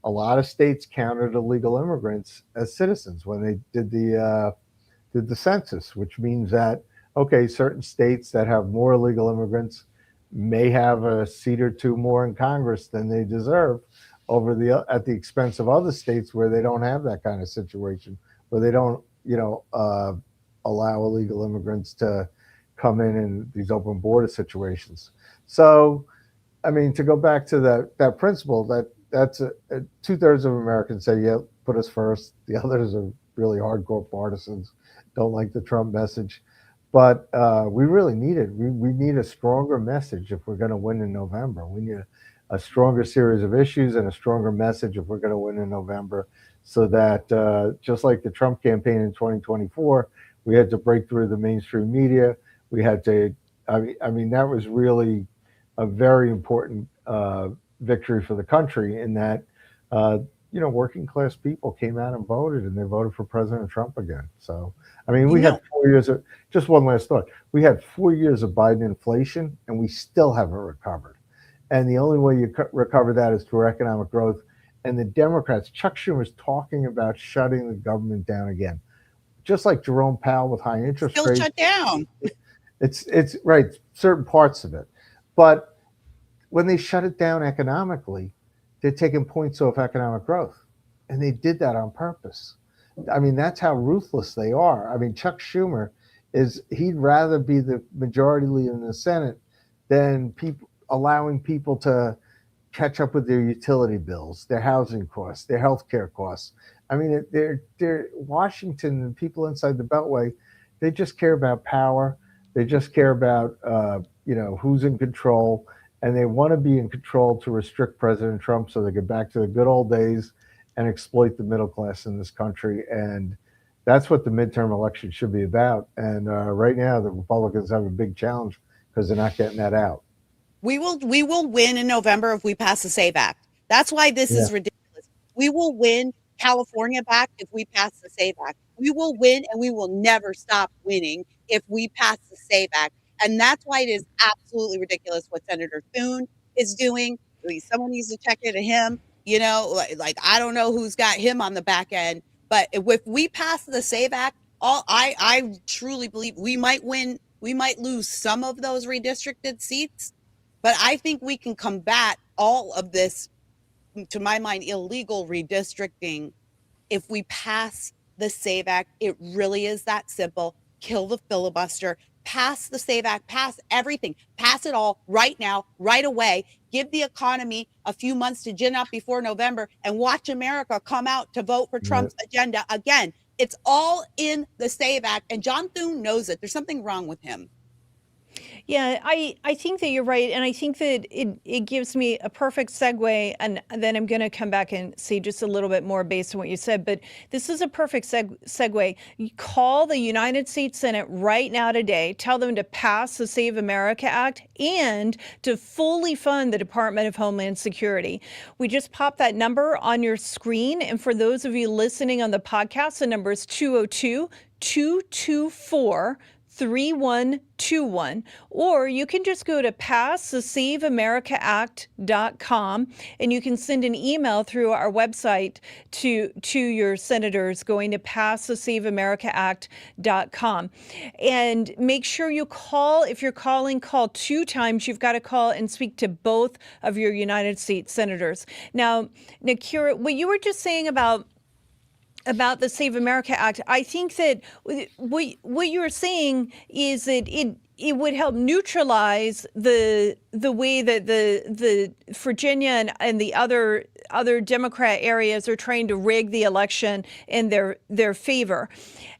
a lot of states counted illegal immigrants as citizens when they did the census, which means that, okay, certain states that have more illegal immigrants may have a seat or two more in Congress than they deserve at the expense of other states where they don't have that kind of situation, where they don't, allow illegal immigrants to come in these open border situations. So, I mean, to go back to that principle, that's 2/3 of Americans say, yeah, put us first. The others are really hardcore partisans, don't like the Trump message. But we really need it. We need a stronger message if we're going to win in November. We need a stronger series of issues and a stronger message if we're going to win in November, so that just like the Trump campaign in 2024, we had to break through the mainstream media. We had to, I mean, that was really a very important victory for the country, in that, working class people came out and voted, and they voted for President Trump again. So, I mean, we had 4 years of, just one last thought. We had 4 years of Biden inflation, and we still haven't recovered. And the only way you recover that is through economic growth. And the Democrats, Chuck Schumer's talking about shutting the government down again, just like Jerome Powell with high interest Still rates. shut down. It's right, certain parts of it. But when they shut it down economically, they're taking points off economic growth. And they did that on purpose. I mean, that's how ruthless they are. I mean, Chuck Schumer he'd rather be the majority leader in the Senate than allowing people to catch up with their utility bills, their housing costs, their health care costs. I mean, they're Washington and people inside the Beltway, they just care about power. They just care about, who's in control, and they want to be in control to restrict President Trump so they get back to the good old days and exploit the middle class in this country. And that's what the midterm election should be about. And right now, the Republicans have a big challenge because they're not getting that out. We will win in November if we pass the SAVE Act. That's why this Yeah. is ridiculous. We will win California back if we pass the SAVE Act. We will win, and we will never stop winning if we pass the SAVE Act. And that's why it is absolutely ridiculous what Senator Thune is doing. Someone needs to check into him. You know, like I don't know who's got him on the back end, but if we pass the SAVE Act, I truly believe we might win. We might lose some of those redistricted seats, but I think we can combat all of this, to my mind, illegal redistricting if we pass the SAVE Act. It really is that simple. Kill the filibuster, pass the SAVE Act, pass everything, pass it all right now, right away. Give the economy a few months to gin up before November and watch America come out to vote for Trump's agenda again. It's all in the SAVE Act, and John Thune knows it. There's something wrong with him. Yeah, I think that you're right. And I think that it gives me a perfect segue. And then I'm going to come back and say just a little bit more based on what you said. But this is a perfect segue. You call the United States Senate right now today, tell them to pass the Save America Act and to fully fund the Department of Homeland Security. We just popped that number on your screen. And for those of you listening on the podcast, the number is 202-224 3121, or you can just go to passthesaveamericaact.com and you can send an email through our website to your senators going to passthesaveamericaact.com. And make sure you call. If you're calling, call 2 times. You've got to call and speak to both of your United States senators. Now, Kira, what you were just saying about the Save America Act, I think that what you're saying is that it would help neutralize the way that the Virginia and the other Democrat areas are trying to rig the election in their favor.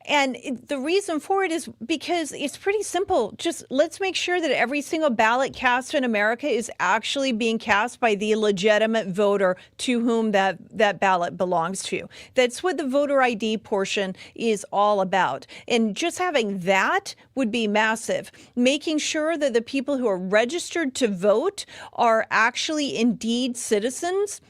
And the reason for it is because it's pretty simple. Just let's make sure that every single ballot cast in America is actually being cast by the legitimate voter to whom that ballot belongs to. That's what the voter ID portion is all about. And just having that would be massive. Making sure that the people who are registered to vote are actually indeed citizens.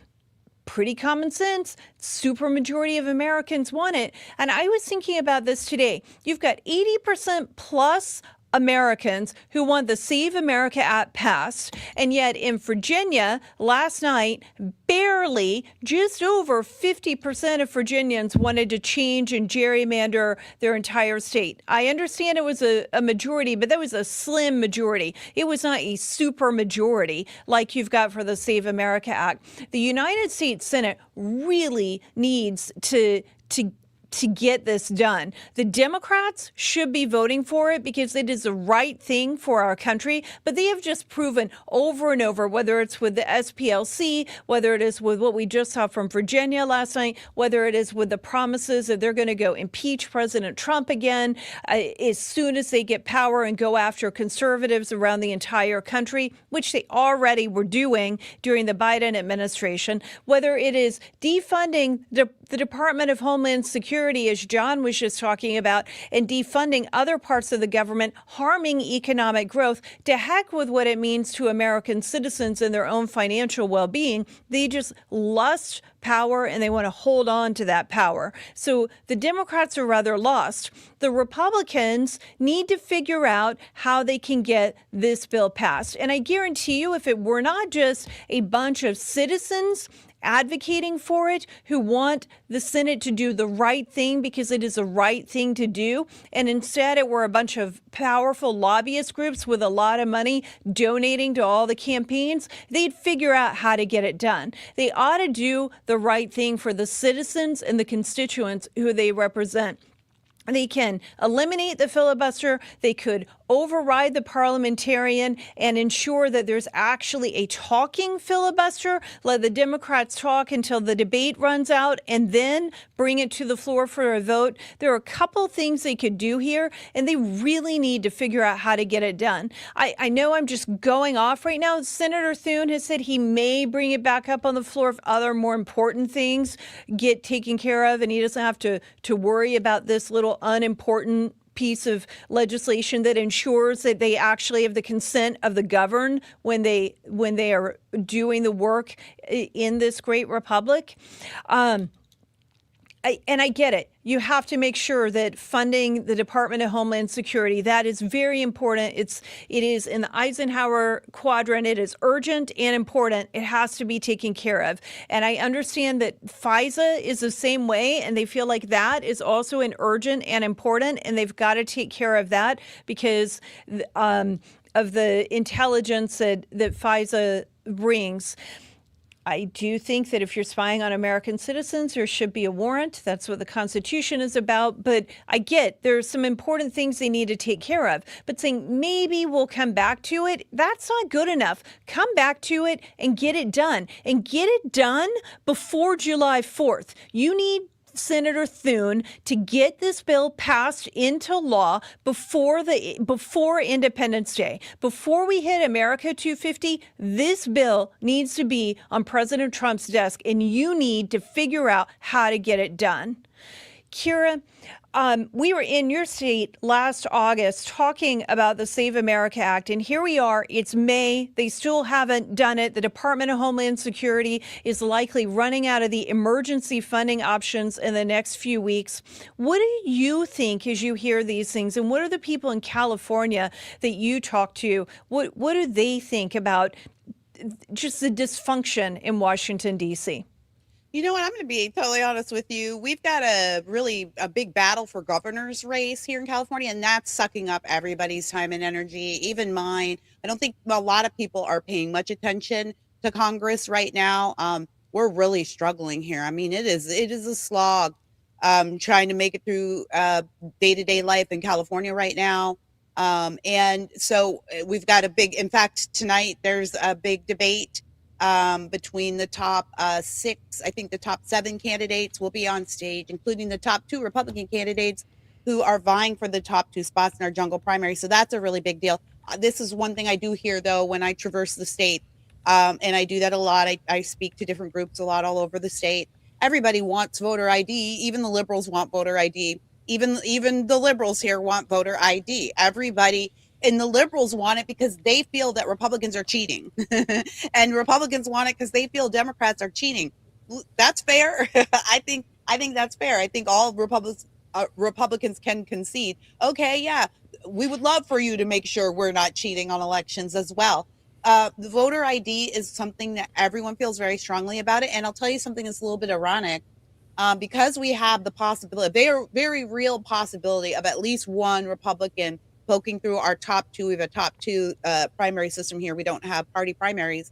Pretty common sense. Super majority of Americans want it. And I was thinking about this today. You've got 80% plus Americans who want the Save America Act passed. And yet in Virginia last night, barely just over 50% of Virginians wanted to change and gerrymander their entire state. I understand it was a majority, but that was a slim majority. It was not a super majority like you've got for the Save America Act. The United States Senate really needs to get this done. The Democrats should be voting for it because it is the right thing for our country, but they have just proven over and over, whether it's with the SPLC, whether it is with what we just saw from Virginia last night, whether it is with the promises that they're going to go impeach President Trump again as soon as they get power and go after conservatives around the entire country, which they already were doing during the Biden administration, whether it is defunding the Department of Homeland Security, as John was just talking about, and defunding other parts of the government, harming economic growth. To heck with what it means to American citizens and their own financial well-being. They just lust power and they want to hold on to that power. So the Democrats are rather lost. The Republicans need to figure out how they can get this bill passed. And I guarantee you, if it were not just a bunch of citizens advocating for it who want the Senate to do the right thing because it is the right thing to do, and instead it were a bunch of powerful lobbyist groups with a lot of money donating to all the campaigns, they'd figure out how to get it done. They ought to do the right thing for the citizens and the constituents who they represent. They can eliminate the filibuster. They could override the parliamentarian and ensure that there's actually a talking filibuster. Let the Democrats talk until the debate runs out and then bring it to the floor for a vote. There are a couple things they could do here, and they really need to figure out how to get it done. I know I'm just going off right now. Senator Thune has said he may bring it back up on the floor if other more important things get taken care of, and he doesn't have to worry about this little unimportant piece of legislation that ensures that they actually have the consent of the governed when they are doing the work in this great republic. I get it. You have to make sure that funding the Department of Homeland Security, that is very important. It is in the Eisenhower quadrant. It is urgent and important. It has to be taken care of. And I understand that FISA is the same way, and they feel like that is also an urgent and important, and they've got to take care of that because of the intelligence that FISA brings. I do think that if you're spying on American citizens, there should be a warrant. That's what the Constitution is about. But I get there's some important things they need to take care of. But saying maybe we'll come back to it, that's not good enough. Come back to it and get it done. And get it done before July 4th. You need Senator Thune to get this bill passed into law before Independence Day. Before we hit America 250, this bill needs to be on President Trump's desk, and you need to figure out how to get it done. Kira, we were in your state last August talking about the Save America Act, and here we are. It's May. They still haven't done it. The Department of Homeland Security is likely running out of the emergency funding options in the next few weeks. What do you think as you hear these things, and what are the people in California that you talk to? What do they think about just the dysfunction in Washington, D.C.? You know what? I'm going to be totally honest with you. We've got a big battle for governor's race here in California, and that's sucking up everybody's time and energy, even mine. I don't think a lot of people are paying much attention to Congress right now. We're really struggling here. I mean, it is a slog trying to make it through day-to-day life in California right now. And so we've got in fact, tonight there's a big debate between the top 6, I think the top 7 candidates will be on stage, including the top 2 Republican candidates who are vying for the top 2 spots in our jungle primary. So that's a really big deal. This is one thing I do hear, though, when I traverse the state, and I do that a lot. I speak to different groups a lot all over the state. Everybody wants voter ID. Even the liberals want voter ID. Even the liberals here want voter ID. Everybody. And the liberals want it because they feel that Republicans are cheating. And Republicans want it because they feel Democrats are cheating. That's fair. I think that's fair. I think all Republicans can concede. Okay, yeah, we would love for you to make sure we're not cheating on elections as well. The voter ID is something that everyone feels very strongly about it. And I'll tell you something that's a little bit ironic. Because we have the possibility, very, very real possibility of at least one Republican poking through our top 2. We have a top 2 primary system here. We don't have party primaries.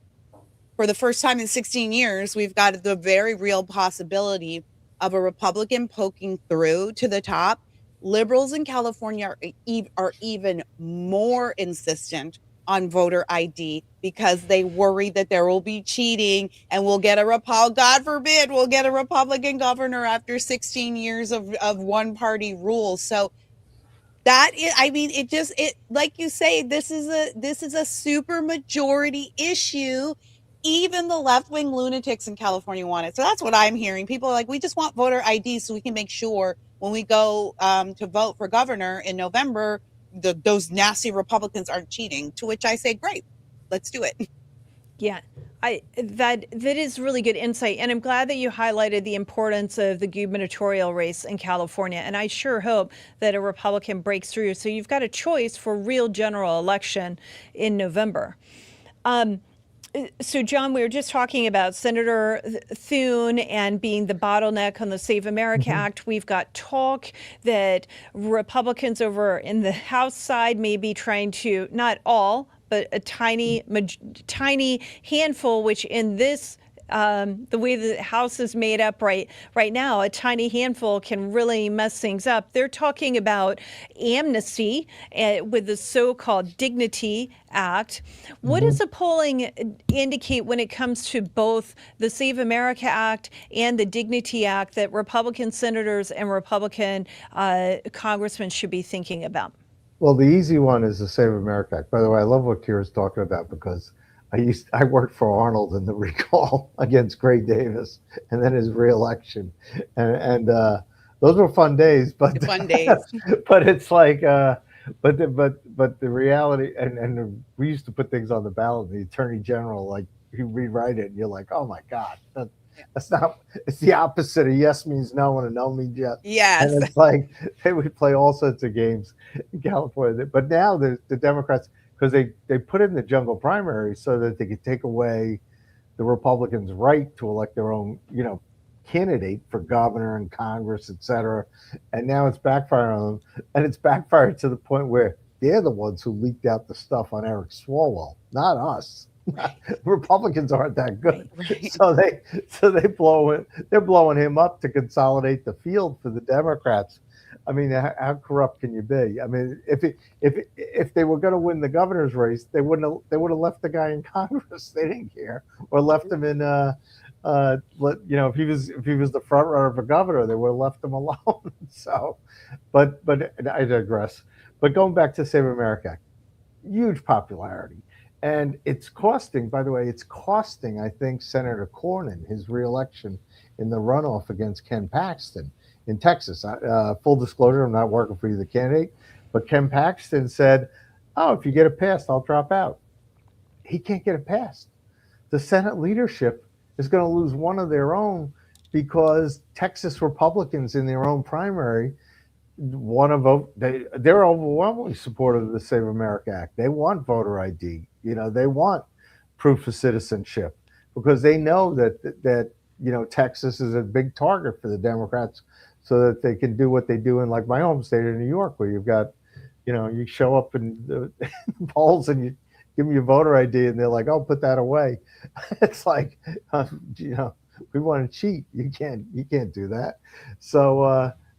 For the first time in 16 years, we've got the very real possibility of a Republican poking through to the top. Liberals in California are even more insistent on voter ID because they worry that there will be cheating and God forbid, we'll get a Republican governor after 16 years of one party rule. So that is, I mean, it like you say, this is a super majority issue. Even the left-wing lunatics in California want it. So that's what I'm hearing. People are like, we just want voter ID so we can make sure when we go to vote for governor in November, those nasty Republicans aren't cheating. To which I say, great, let's do it. Yeah, that is really good insight. And I'm glad that you highlighted the importance of the gubernatorial race in California. And I sure hope that a Republican breaks through. So you've got a choice for real general election in November. So, John, we were just talking about Senator Thune and being the bottleneck on the Save America Act. We've got talk that Republicans over in the House side may be trying to, not all, but a tiny handful, which in this the way the House is made up right now, a tiny handful can really mess things up. They're talking about amnesty with the so-called Dignity Act. What does the polling indicate when it comes to both the Save America Act and the Dignity Act that Republican senators and Republican congressmen should be thinking about? Well, the easy one is the Save America Act. By the way, I love what Kira's talking about because I worked for Arnold in the recall against Gray Davis and then his reelection. And the those were fun days, but Fun days. but it's like, but the reality, and we used to put things on the ballot. The attorney general, like, you rewrite it, and you're like, oh my God, that's not. It's the opposite. A yes means no, and a no means yes. Yes. And it's like they would play all sorts of games in California. But now the Democrats, because they put in the jungle primary so that they could take away the Republicans' right to elect their own, candidate for governor and Congress, et cetera. And now it's backfiring on them. And it's backfired to the point where they're the ones who leaked out the stuff on Eric Swalwell, not us. Right. Republicans aren't that good. Right. So they're blowing him up to consolidate the field for the Democrats. I mean, how corrupt can you be? I mean, if they were going to win the governor's race, they would have left the guy in Congress. They didn't care, or left him in if he was the front runner for governor, they would have left him alone. So, but I digress. But going back to Save America Act, huge popularity, and it's costing. By the way, I think Senator Cornyn his reelection in the runoff against Ken Paxton in Texas. Full disclosure, I'm not working for either candidate, but Ken Paxton said, "Oh, if you get it passed, I'll drop out." He can't get it passed. The Senate leadership is going to lose one of their own because Texas Republicans in their own primary want to vote. They're overwhelmingly supportive of the Save America Act. They want voter ID. They want proof of citizenship because they know that Texas is a big target for the Democrats, so that they can do what they do in, like, my home state of New York, where you've got, you show up in the polls and you give them your voter ID, and they're like, "Oh, put that away." It's like, we want to cheat. You can't do that. So,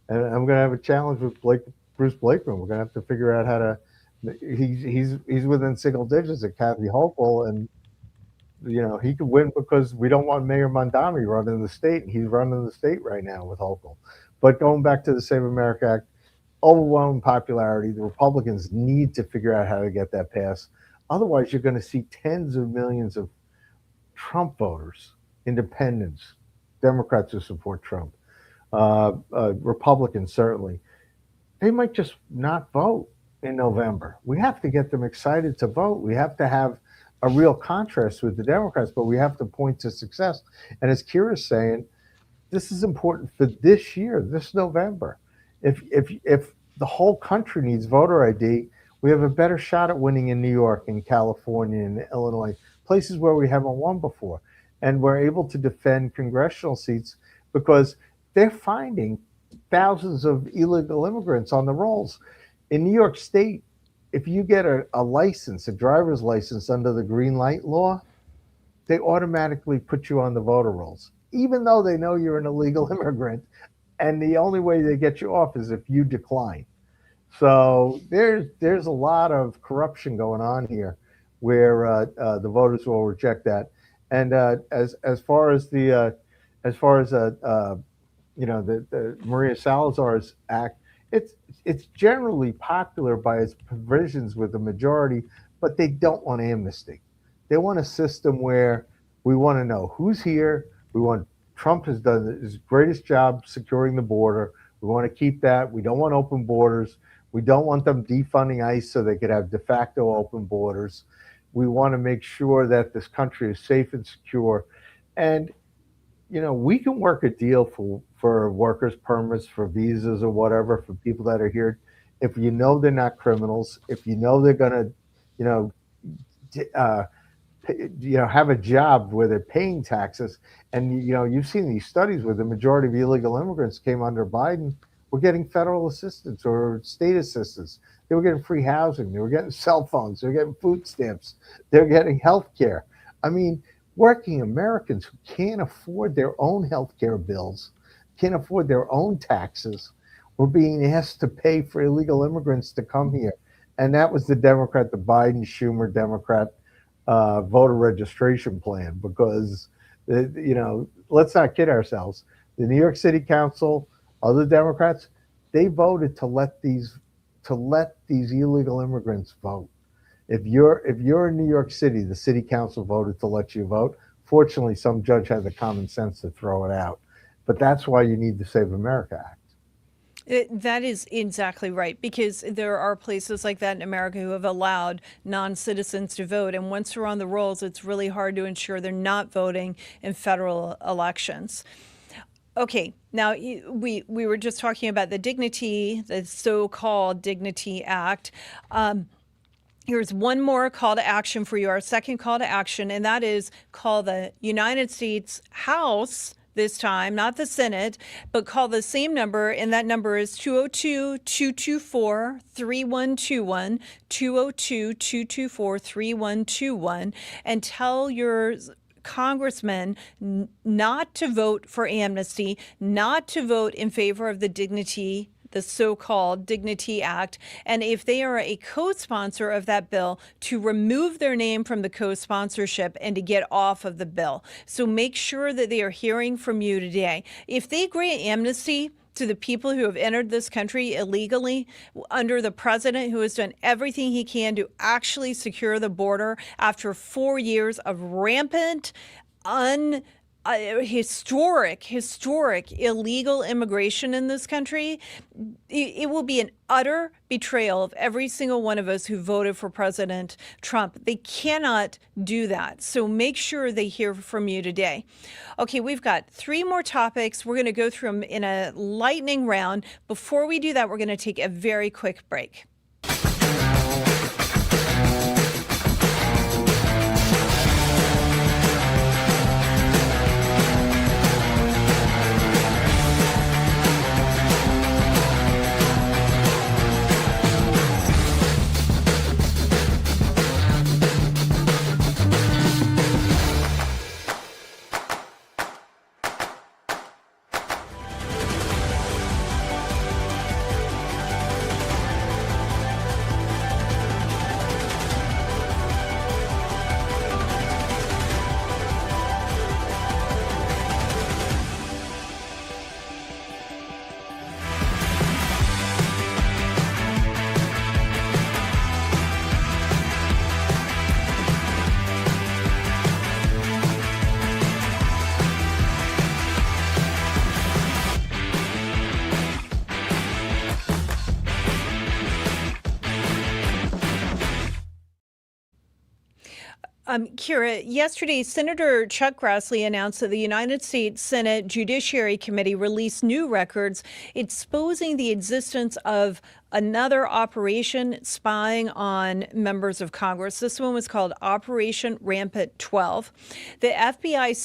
and I'm going to have a challenge with Bruce Blakeman. We're going to have to figure out how to. He's within single digits at Kathy Hochul, and he could win because we don't want Mayor Mondami running the state, and he's running the state right now with Hochul. But going back to the Save America Act, overwhelming popularity. The Republicans need to figure out how to get that passed. Otherwise, you're going to see tens of millions of Trump voters, independents, Democrats who support Trump, Republicans certainly. They might just not vote in November. We have to get them excited to vote. We have to have a real contrast with the Democrats, but we have to point to success. And as Kira's saying, this is important for this year, this November. If the whole country needs voter ID, we have a better shot at winning in New York and California and Illinois, places where we haven't won before. And we're able to defend congressional seats because they're finding thousands of illegal immigrants on the rolls. In New York State, if you get a license, a driver's license under the green light law, they automatically put you on the voter rolls, even though they know you're an illegal immigrant. And the only way they get you off is if you decline. So there's a lot of corruption going on here, where the voters will reject that. And as far as the Maria Salazar's act, it's generally popular by its provisions with the majority, but they don't want amnesty. They want a system where we want to know who's here. Trump has done his greatest job securing the border. We want to keep that. We don't want open borders. We don't want them defunding ICE so they could have de facto open borders. We want to make sure that this country is safe and secure. And, we can work a deal for workers' permits, for visas or whatever, for people that are here. If they're not criminals, if they're going to, have a job where they're paying taxes. And, you've seen these studies where the majority of illegal immigrants came under Biden were getting federal assistance or state assistance. They were getting free housing. They were getting cell phones. They were getting food stamps. They were getting health care. I mean, working Americans who can't afford their own health care bills, can't afford their own taxes, were being asked to pay for illegal immigrants to come here. And that was the Biden, Schumer Democrat voter registration plan, because, let's not kid ourselves. The New York City Council, other Democrats, they voted to let these illegal immigrants vote. If you're in New York City, the city council voted to let you vote. Fortunately, some judge had the common sense to throw it out. But that's why you need the Save America Act. That is exactly right, because there are places like that in America who have allowed non-citizens to vote. And once they're on the rolls, it's really hard to ensure they're not voting in federal elections. Okay, now we were just talking about the so-called Dignity Act. Here's one more call to action for you, our second call to action, and that is call the United States House this time, not the Senate, but call the same number, and that number is 202-224-3121, 202-224-3121, and tell your congressmen not to vote for amnesty, not to vote in favor of the so-called Dignity Act, and if they are a co-sponsor of that bill, to remove their name from the co-sponsorship and to get off of the bill. So make sure that they are hearing from you today. If they grant amnesty to the people who have entered this country illegally under the president who has done everything he can to actually secure the border after 4 years of rampant, historic illegal immigration in this country, it will be an utter betrayal of every single one of us who voted for President Trump. They cannot do that. So make sure they hear from you today. Okay, we've got 3 more topics. We're going to go through them in a lightning round. Before we do that, we're going to take a very quick break. Kira, yesterday, Senator Chuck Grassley announced that the United States Senate Judiciary Committee released new records exposing the existence of another operation spying on members of Congress. This one was called Operation Rampart 12. The FBI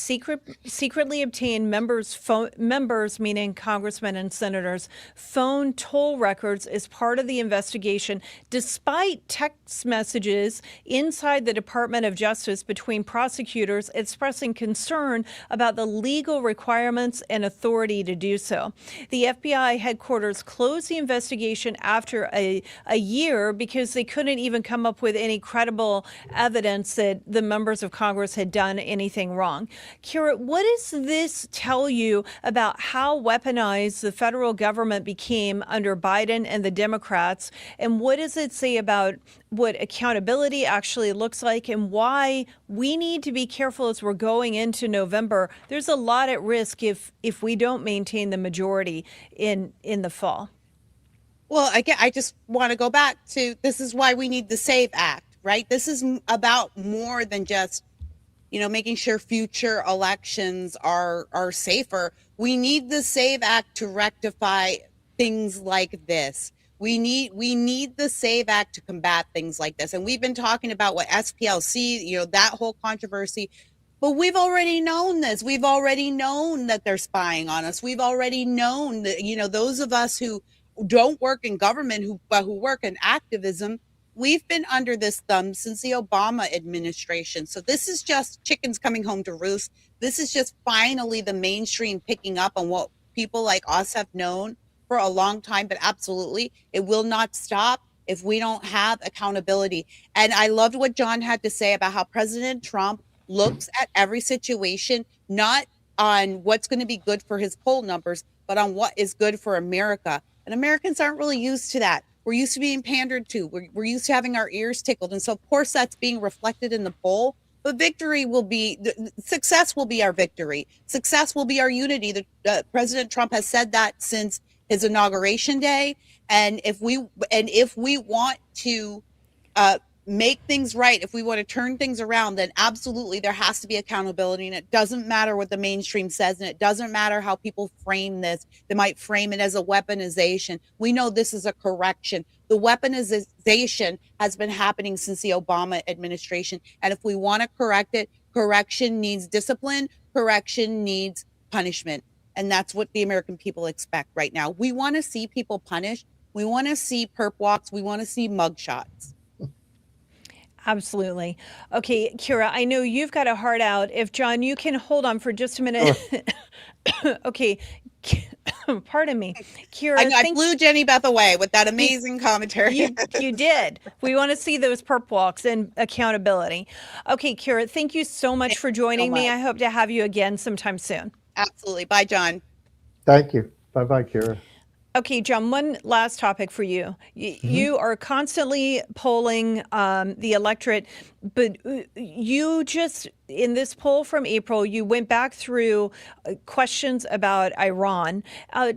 secretly obtained members, meaning congressmen and senators, phone toll records as part of the investigation, despite text messages inside the Department of Justice between prosecutors expressing concern about the legal requirements and authority to do so. The FBI headquarters closed the investigation after a year because they couldn't even come up with any credible evidence that the members of Congress had done anything wrong. Kira, what does this tell you about how weaponized the federal government became under Biden and the Democrats? And what does it say about what accountability actually looks like and why we need to be careful as we're going into November? There's a lot at risk if we don't maintain the majority in the fall. Well, again, I just want to go back to, this is why we need the SAVE Act, right? This is about more than just, making sure future elections are safer. We need the SAVE Act to rectify things like this. We need the SAVE Act to combat things like this. And we've been talking about what SPLC, that whole controversy. But we've already known this. We've already known that they're spying on us. We've already known that, those of us who don't work in government, but who work in activism, we've been under this thumb since the Obama administration. So this is just chickens coming home to roost. This is just finally the mainstream picking up on what people like us have known for a long time. But absolutely, it will not stop if we don't have accountability. And I loved what John had to say about how President Trump looks at every situation, not on what's going to be good for his poll numbers, but on what is good for America. And Americans aren't really used to that. We're used to being pandered to. We're used to having our ears tickled. And so, of course, that's being reflected in the poll. But success will be our victory. Success will be our unity. President Trump has said that since his inauguration day. And if we want to make things right, if we want to turn things around, then absolutely there has to be accountability. And it doesn't matter what the mainstream says, and it doesn't matter how people frame this. They might frame it as a weaponization. We know this is a correction. The weaponization has been happening since the Obama administration. And if we want to correct it, correction needs discipline, correction needs punishment. And that's what the American people expect right now. We want to see people punished. We want to see perp walks. We want to see mugshots. Absolutely. Okay, Kira, I know you've got a heart out. If John, you can hold on for just a minute. Sure. Okay. Pardon me. Kira, I blew Jenny Beth away with that amazing commentary. You did. We want to see those perp walks and accountability. Okay, Kira, thank you so much for joining me. I hope to have you again sometime soon. Absolutely. Bye, John. Thank you. Bye-bye, Kira. Okay, John, one last topic for you. You are constantly polling the electorate, but you just, in this poll from April, you went back through questions about Iran.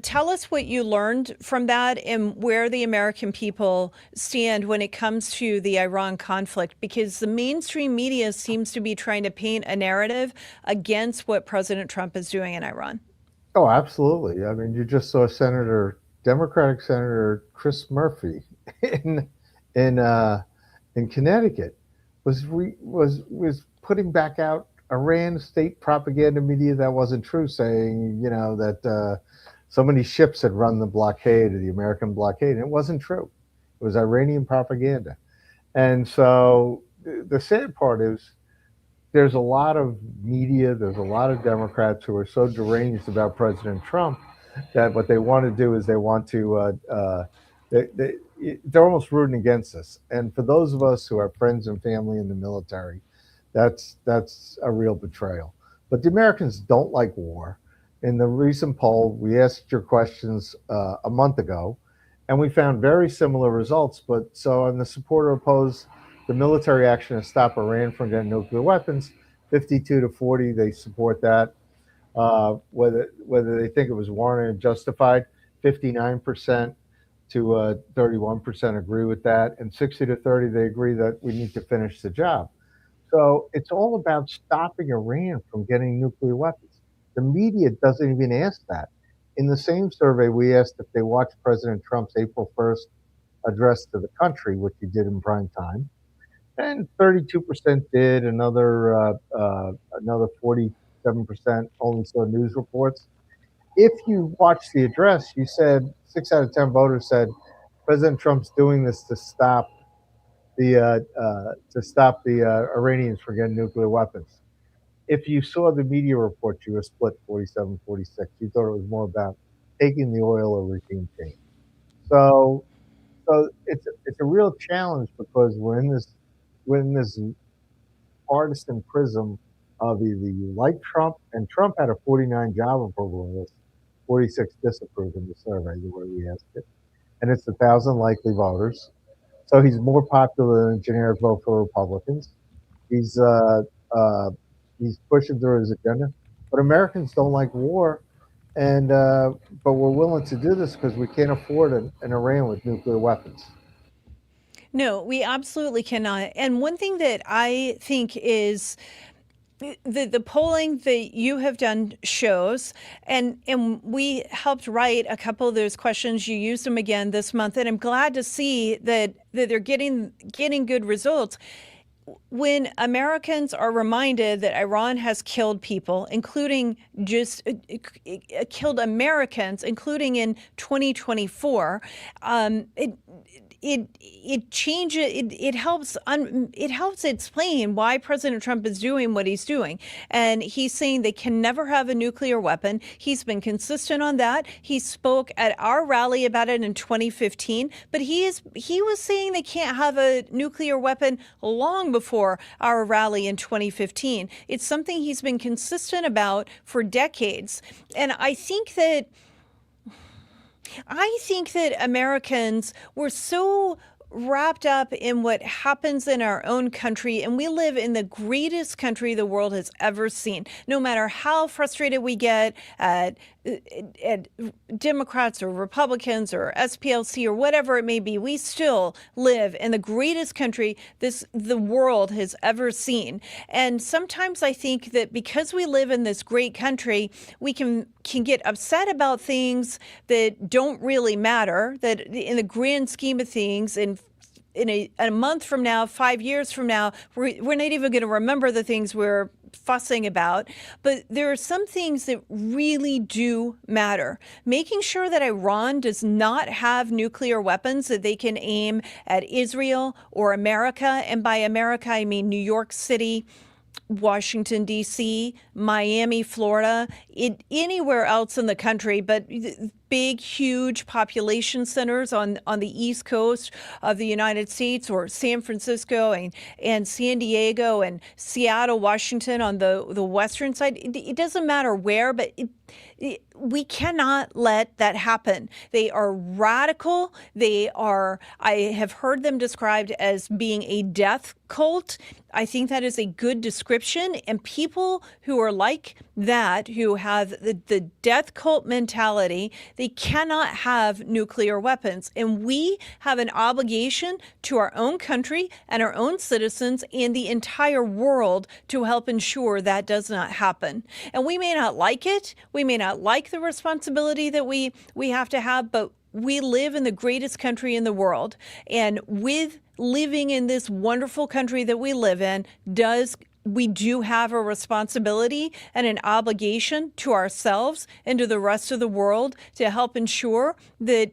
Tell us what you learned from that and where the American people stand when it comes to the Iran conflict, because the mainstream media seems to be trying to paint a narrative against what President Trump is doing in Iran. Oh, absolutely. I mean, you just saw Democratic Senator Chris Murphy in Connecticut was putting back out Iran state propaganda media that wasn't true, saying that so many ships had run the blockade, or the American blockade, and it wasn't true. It was Iranian propaganda. And so the sad part is there's a lot of media, there's a lot of Democrats who are so deranged about President Trump that what they want to do is they want to they're almost rooting against us. And for those of us who have friends and family in the military, that's a real betrayal. But the Americans don't like war. In the recent poll, we asked your questions a month ago, and we found very similar results. But so on the support or oppose the military action to stop Iran from getting nuclear weapons, 52 to 40, they support that. Whether they think it was warranted and justified, 59% to 31% agree with that, and 60 to 30 they agree that we need to finish the job. So it's all about stopping Iran from getting nuclear weapons. The media doesn't even ask that. In the same survey, we asked if they watched President Trump's April 1st address to the country, which he did in prime time, and 32% did. Another 47% only saw news reports. If you watch the address, you said 6 out of 10 voters said President Trump's doing this to stop the Iranians from getting nuclear weapons. If you saw the media report, you were split 47-46. You thought it was more about taking the oil or regime change. So it's a real challenge because we're in this partisan prism of either you like Trump, and Trump had a 49 job approval list, 46 disapproved in the survey, the way we asked it, and it's 1,000 likely voters. So he's more popular than a generic vote for Republicans. He's pushing through his agenda, but Americans don't like war, and but we're willing to do this because we can't afford an Iran with nuclear weapons. No, we absolutely cannot. And one thing that I think is the polling that you have done shows, and we helped write a couple of those questions. You used them again this month, and I'm glad to see that they're getting good results. When Americans are reminded that Iran has killed people, including killed Americans, including in 2024, it changes. It helps explain why President Trump is doing what he's doing, and he's saying they can never have a nuclear weapon. He's been consistent on that. He spoke at our rally about it in 2015, but he was saying they can't have a nuclear weapon long before our rally in 2015. It's something he's been consistent about for decades, and I think that Americans were so wrapped up in what happens in our own country, and we live in the greatest country the world has ever seen. No matter how frustrated we get at Democrats or Republicans or SPLC or whatever it may be, we still live in the greatest country the world has ever seen. And sometimes I think that because we live in this great country, we can get upset about things that don't really matter, that in the grand scheme of things, in a month from now, 5 years from now, we're not even going to remember the things we're fussing about. But there are some things that really do matter. Making sure that Iran does not have nuclear weapons that they can aim at Israel or America. And by America, I mean New York City, Washington, D.C., Miami, Florida, anywhere else in the country, but big, huge population centers on the East Coast of the United States, or San Francisco and San Diego and Seattle, Washington on the western side. It doesn't matter where, but we cannot let that happen. They are radical. I have heard them described as being a death cult. I think that is a good description. And people who are like that, who have the death cult mentality, they cannot have nuclear weapons. And we have an obligation to our own country and our own citizens and the entire world to help ensure that does not happen. And we may not like it. We may not like the responsibility that we have to have, but we live in the greatest country in the world. And with living in this wonderful country that we live in, we do have a responsibility and an obligation to ourselves and to the rest of the world to help ensure that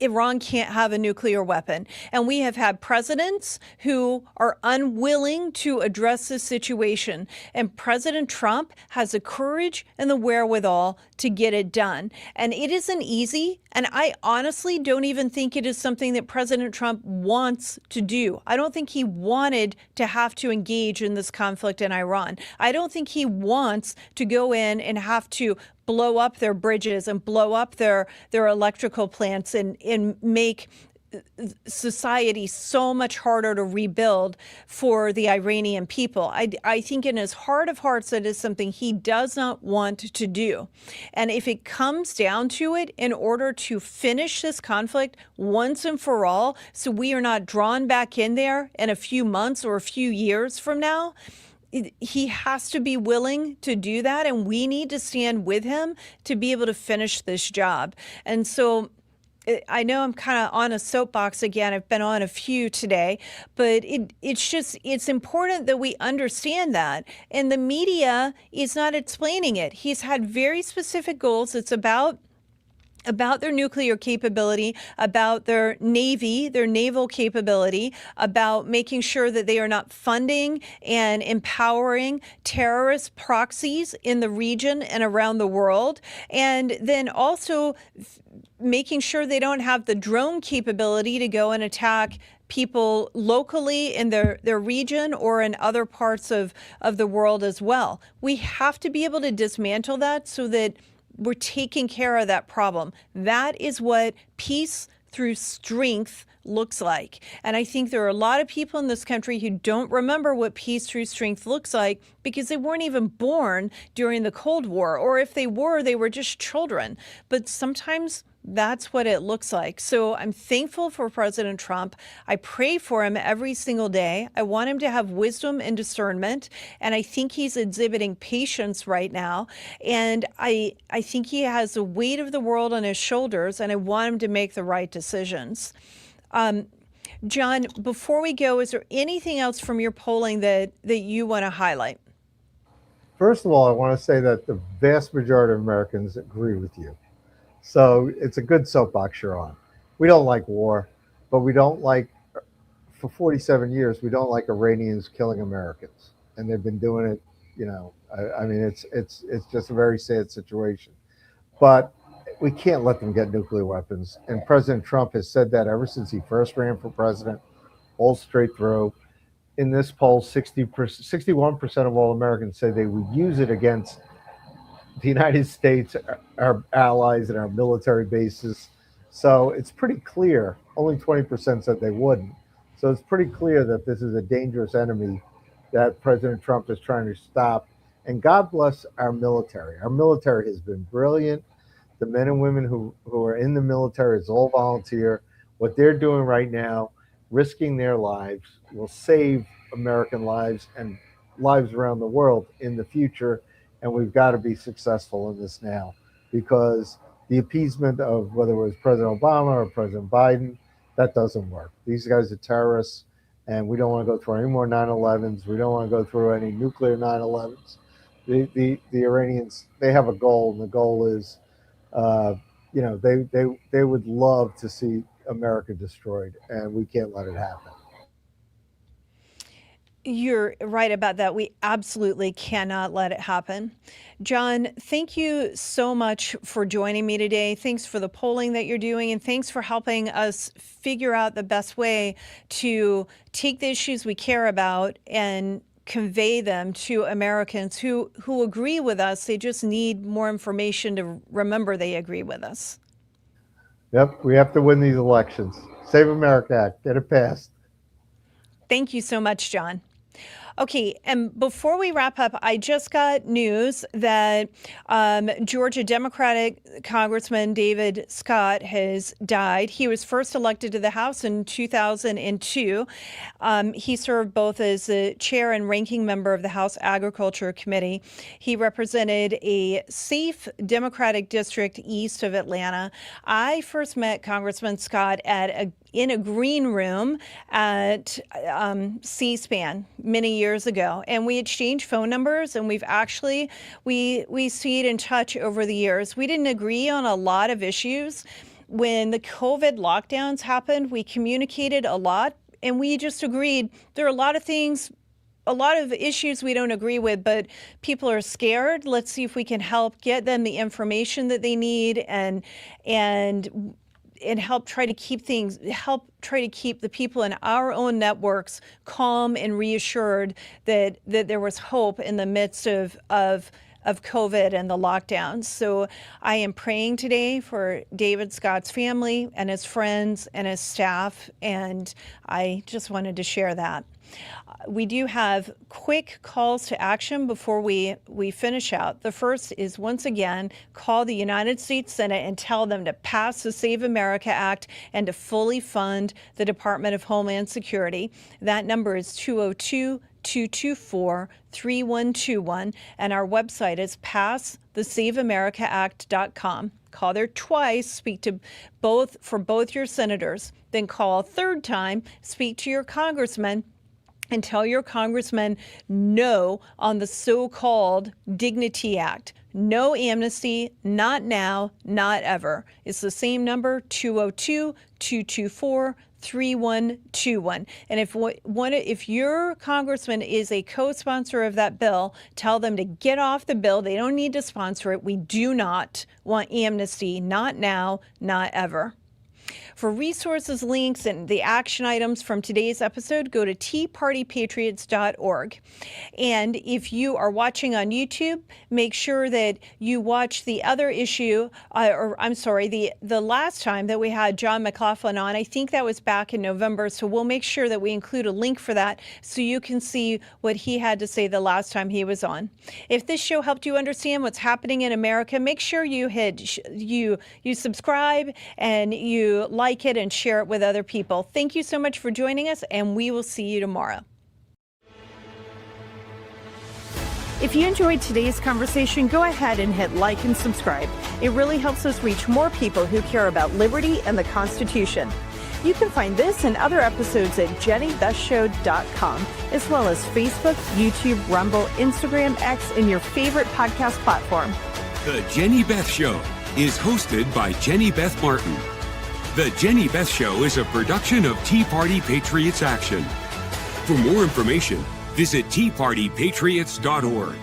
Iran can't have a nuclear weapon. And we have had presidents who are unwilling to address this situation. And President Trump has the courage and the wherewithal to get it done. And it isn't easy. And I honestly don't even think it is something that President Trump wants to do. I don't think he wanted to have to engage in this conflict in Iran. I don't think he wants to go in and have to blow up their bridges and blow up their electrical plants and make society so much harder to rebuild for the Iranian people. I think in his heart of hearts that is something he does not want to do. And if it comes down to it, in order to finish this conflict once and for all, so we are not drawn back in there in a few months or a few years from now, he has to be willing to do that, and we need to stand with him to be able to finish this job. And so I know I'm kind of on a soapbox again. I've been on a few today, but it's important that we understand that. And the media is not explaining it. He's had very specific goals. It's about their nuclear capability, about their Navy, their naval capability, about making sure that they are not funding and empowering terrorist proxies in the region and around the world. And then also making sure they don't have the drone capability to go and attack people locally in their region or in other parts of the world as well. We have to be able to dismantle that so that we're taking care of that problem. That is what peace through strength looks like. And I think there are a lot of people in this country who don't remember what peace through strength looks like because they weren't even born during the Cold War, or if they were just children. But sometimes that's what it looks like. So I'm thankful for President Trump. I pray for him every single day. I want him to have wisdom and discernment. And I think he's exhibiting patience right now. And I think he has the weight of the world on his shoulders, and I want him to make the right decisions. John, before we go, is there anything else from your polling that you want to highlight? First of all, I want to say that the vast majority of Americans agree with you. So it's a good soapbox you're on. We don't like war, but we don't like, for 47 years, we don't like Iranians killing Americans. And they've been doing it, I mean, it's just a very sad situation. But we can't let them get nuclear weapons. And President Trump has said that ever since he first ran for president, all straight through. In this poll, 61% of all Americans say they would use it against the United States, our allies, and our military bases. So it's pretty clear only 20% said they wouldn't. So it's pretty clear that this is a dangerous enemy that President Trump is trying to stop. And God bless our military. Our military has been brilliant. The men and women who are in the military is all volunteer. What they're doing right now, risking their lives, will save American lives and lives around the world in the future. And we've got to be successful in this now, because the appeasement of whether it was President Obama or President Biden, that doesn't work. These guys are terrorists, and we don't want to go through any more 9/11s. We don't want to go through any nuclear 9/11s. The Iranians, they have a goal, and the goal is, they would love to see America destroyed, and we can't let it happen. You're right about that. We absolutely cannot let it happen. John, thank you so much for joining me today. Thanks for the polling that you're doing, and thanks for helping us figure out the best way to take the issues we care about and convey them to Americans who agree with us. They just need more information to remember they agree with us. Yep, we have to win these elections. Save America Act, get it passed. Thank you so much, John. Okay, and before we wrap up, I just got news that Georgia Democratic Congressman David Scott has died. He was first elected to the House in 2002. He served both as the chair and ranking member of the House Agriculture Committee. He represented a safe Democratic district east of Atlanta. I first met Congressman Scott in a green room at C-SPAN many years ago, and we exchanged phone numbers, and we've actually we stayed in touch over the years. We didn't agree on a lot of issues. When the COVID lockdowns happened, we communicated a lot, and we just agreed there are a lot of things, a lot of issues we don't agree with, but people are scared. Let's see if we can help get them the information that they need and help try to keep the people in our own networks calm and reassured that there was hope in the midst of COVID and the lockdowns. So I am praying today for David Scott's family and his friends and his staff, and I just wanted to share that. We do have quick calls to action before we finish out. The first is, once again, call the United States Senate and tell them to pass the Save America Act and to fully fund the Department of Homeland Security. That number is 202-224-3121, and our website is passthesaveamericaact.com. Call there twice, speak to both your senators, then call a third time, speak to your congressman, and tell your congressman no on the so-called Dignity Act. No amnesty, not now, not ever. It's the same number, 202-224-3121. And if your congressman is a co-sponsor of that bill, tell them to get off the bill. They don't need to sponsor it. We do not want amnesty, not now, not ever. For resources, links, and the action items from today's episode, go to teapartypatriots.org. And if you are watching on YouTube, make sure that you watch the other issue, the last time that we had John McLaughlin on. I think that was back in November, so we'll make sure that we include a link for that so you can see what he had to say the last time he was on. If this show helped you understand what's happening in America, make sure you subscribe and you like it and share it with other people. Thank you so much for joining us, and we will see you tomorrow. If you enjoyed today's conversation, go ahead and hit like and subscribe. It really helps us reach more people who care about liberty and the Constitution. You can find this and other episodes at jennybethshow.com, as well as Facebook, YouTube, Rumble, Instagram, X, and your favorite podcast platform. The Jenny Beth Show is hosted by Jenny Beth Martin. The Jenny Beth Show is a production of Tea Party Patriots Action. For more information, visit teapartypatriots.org.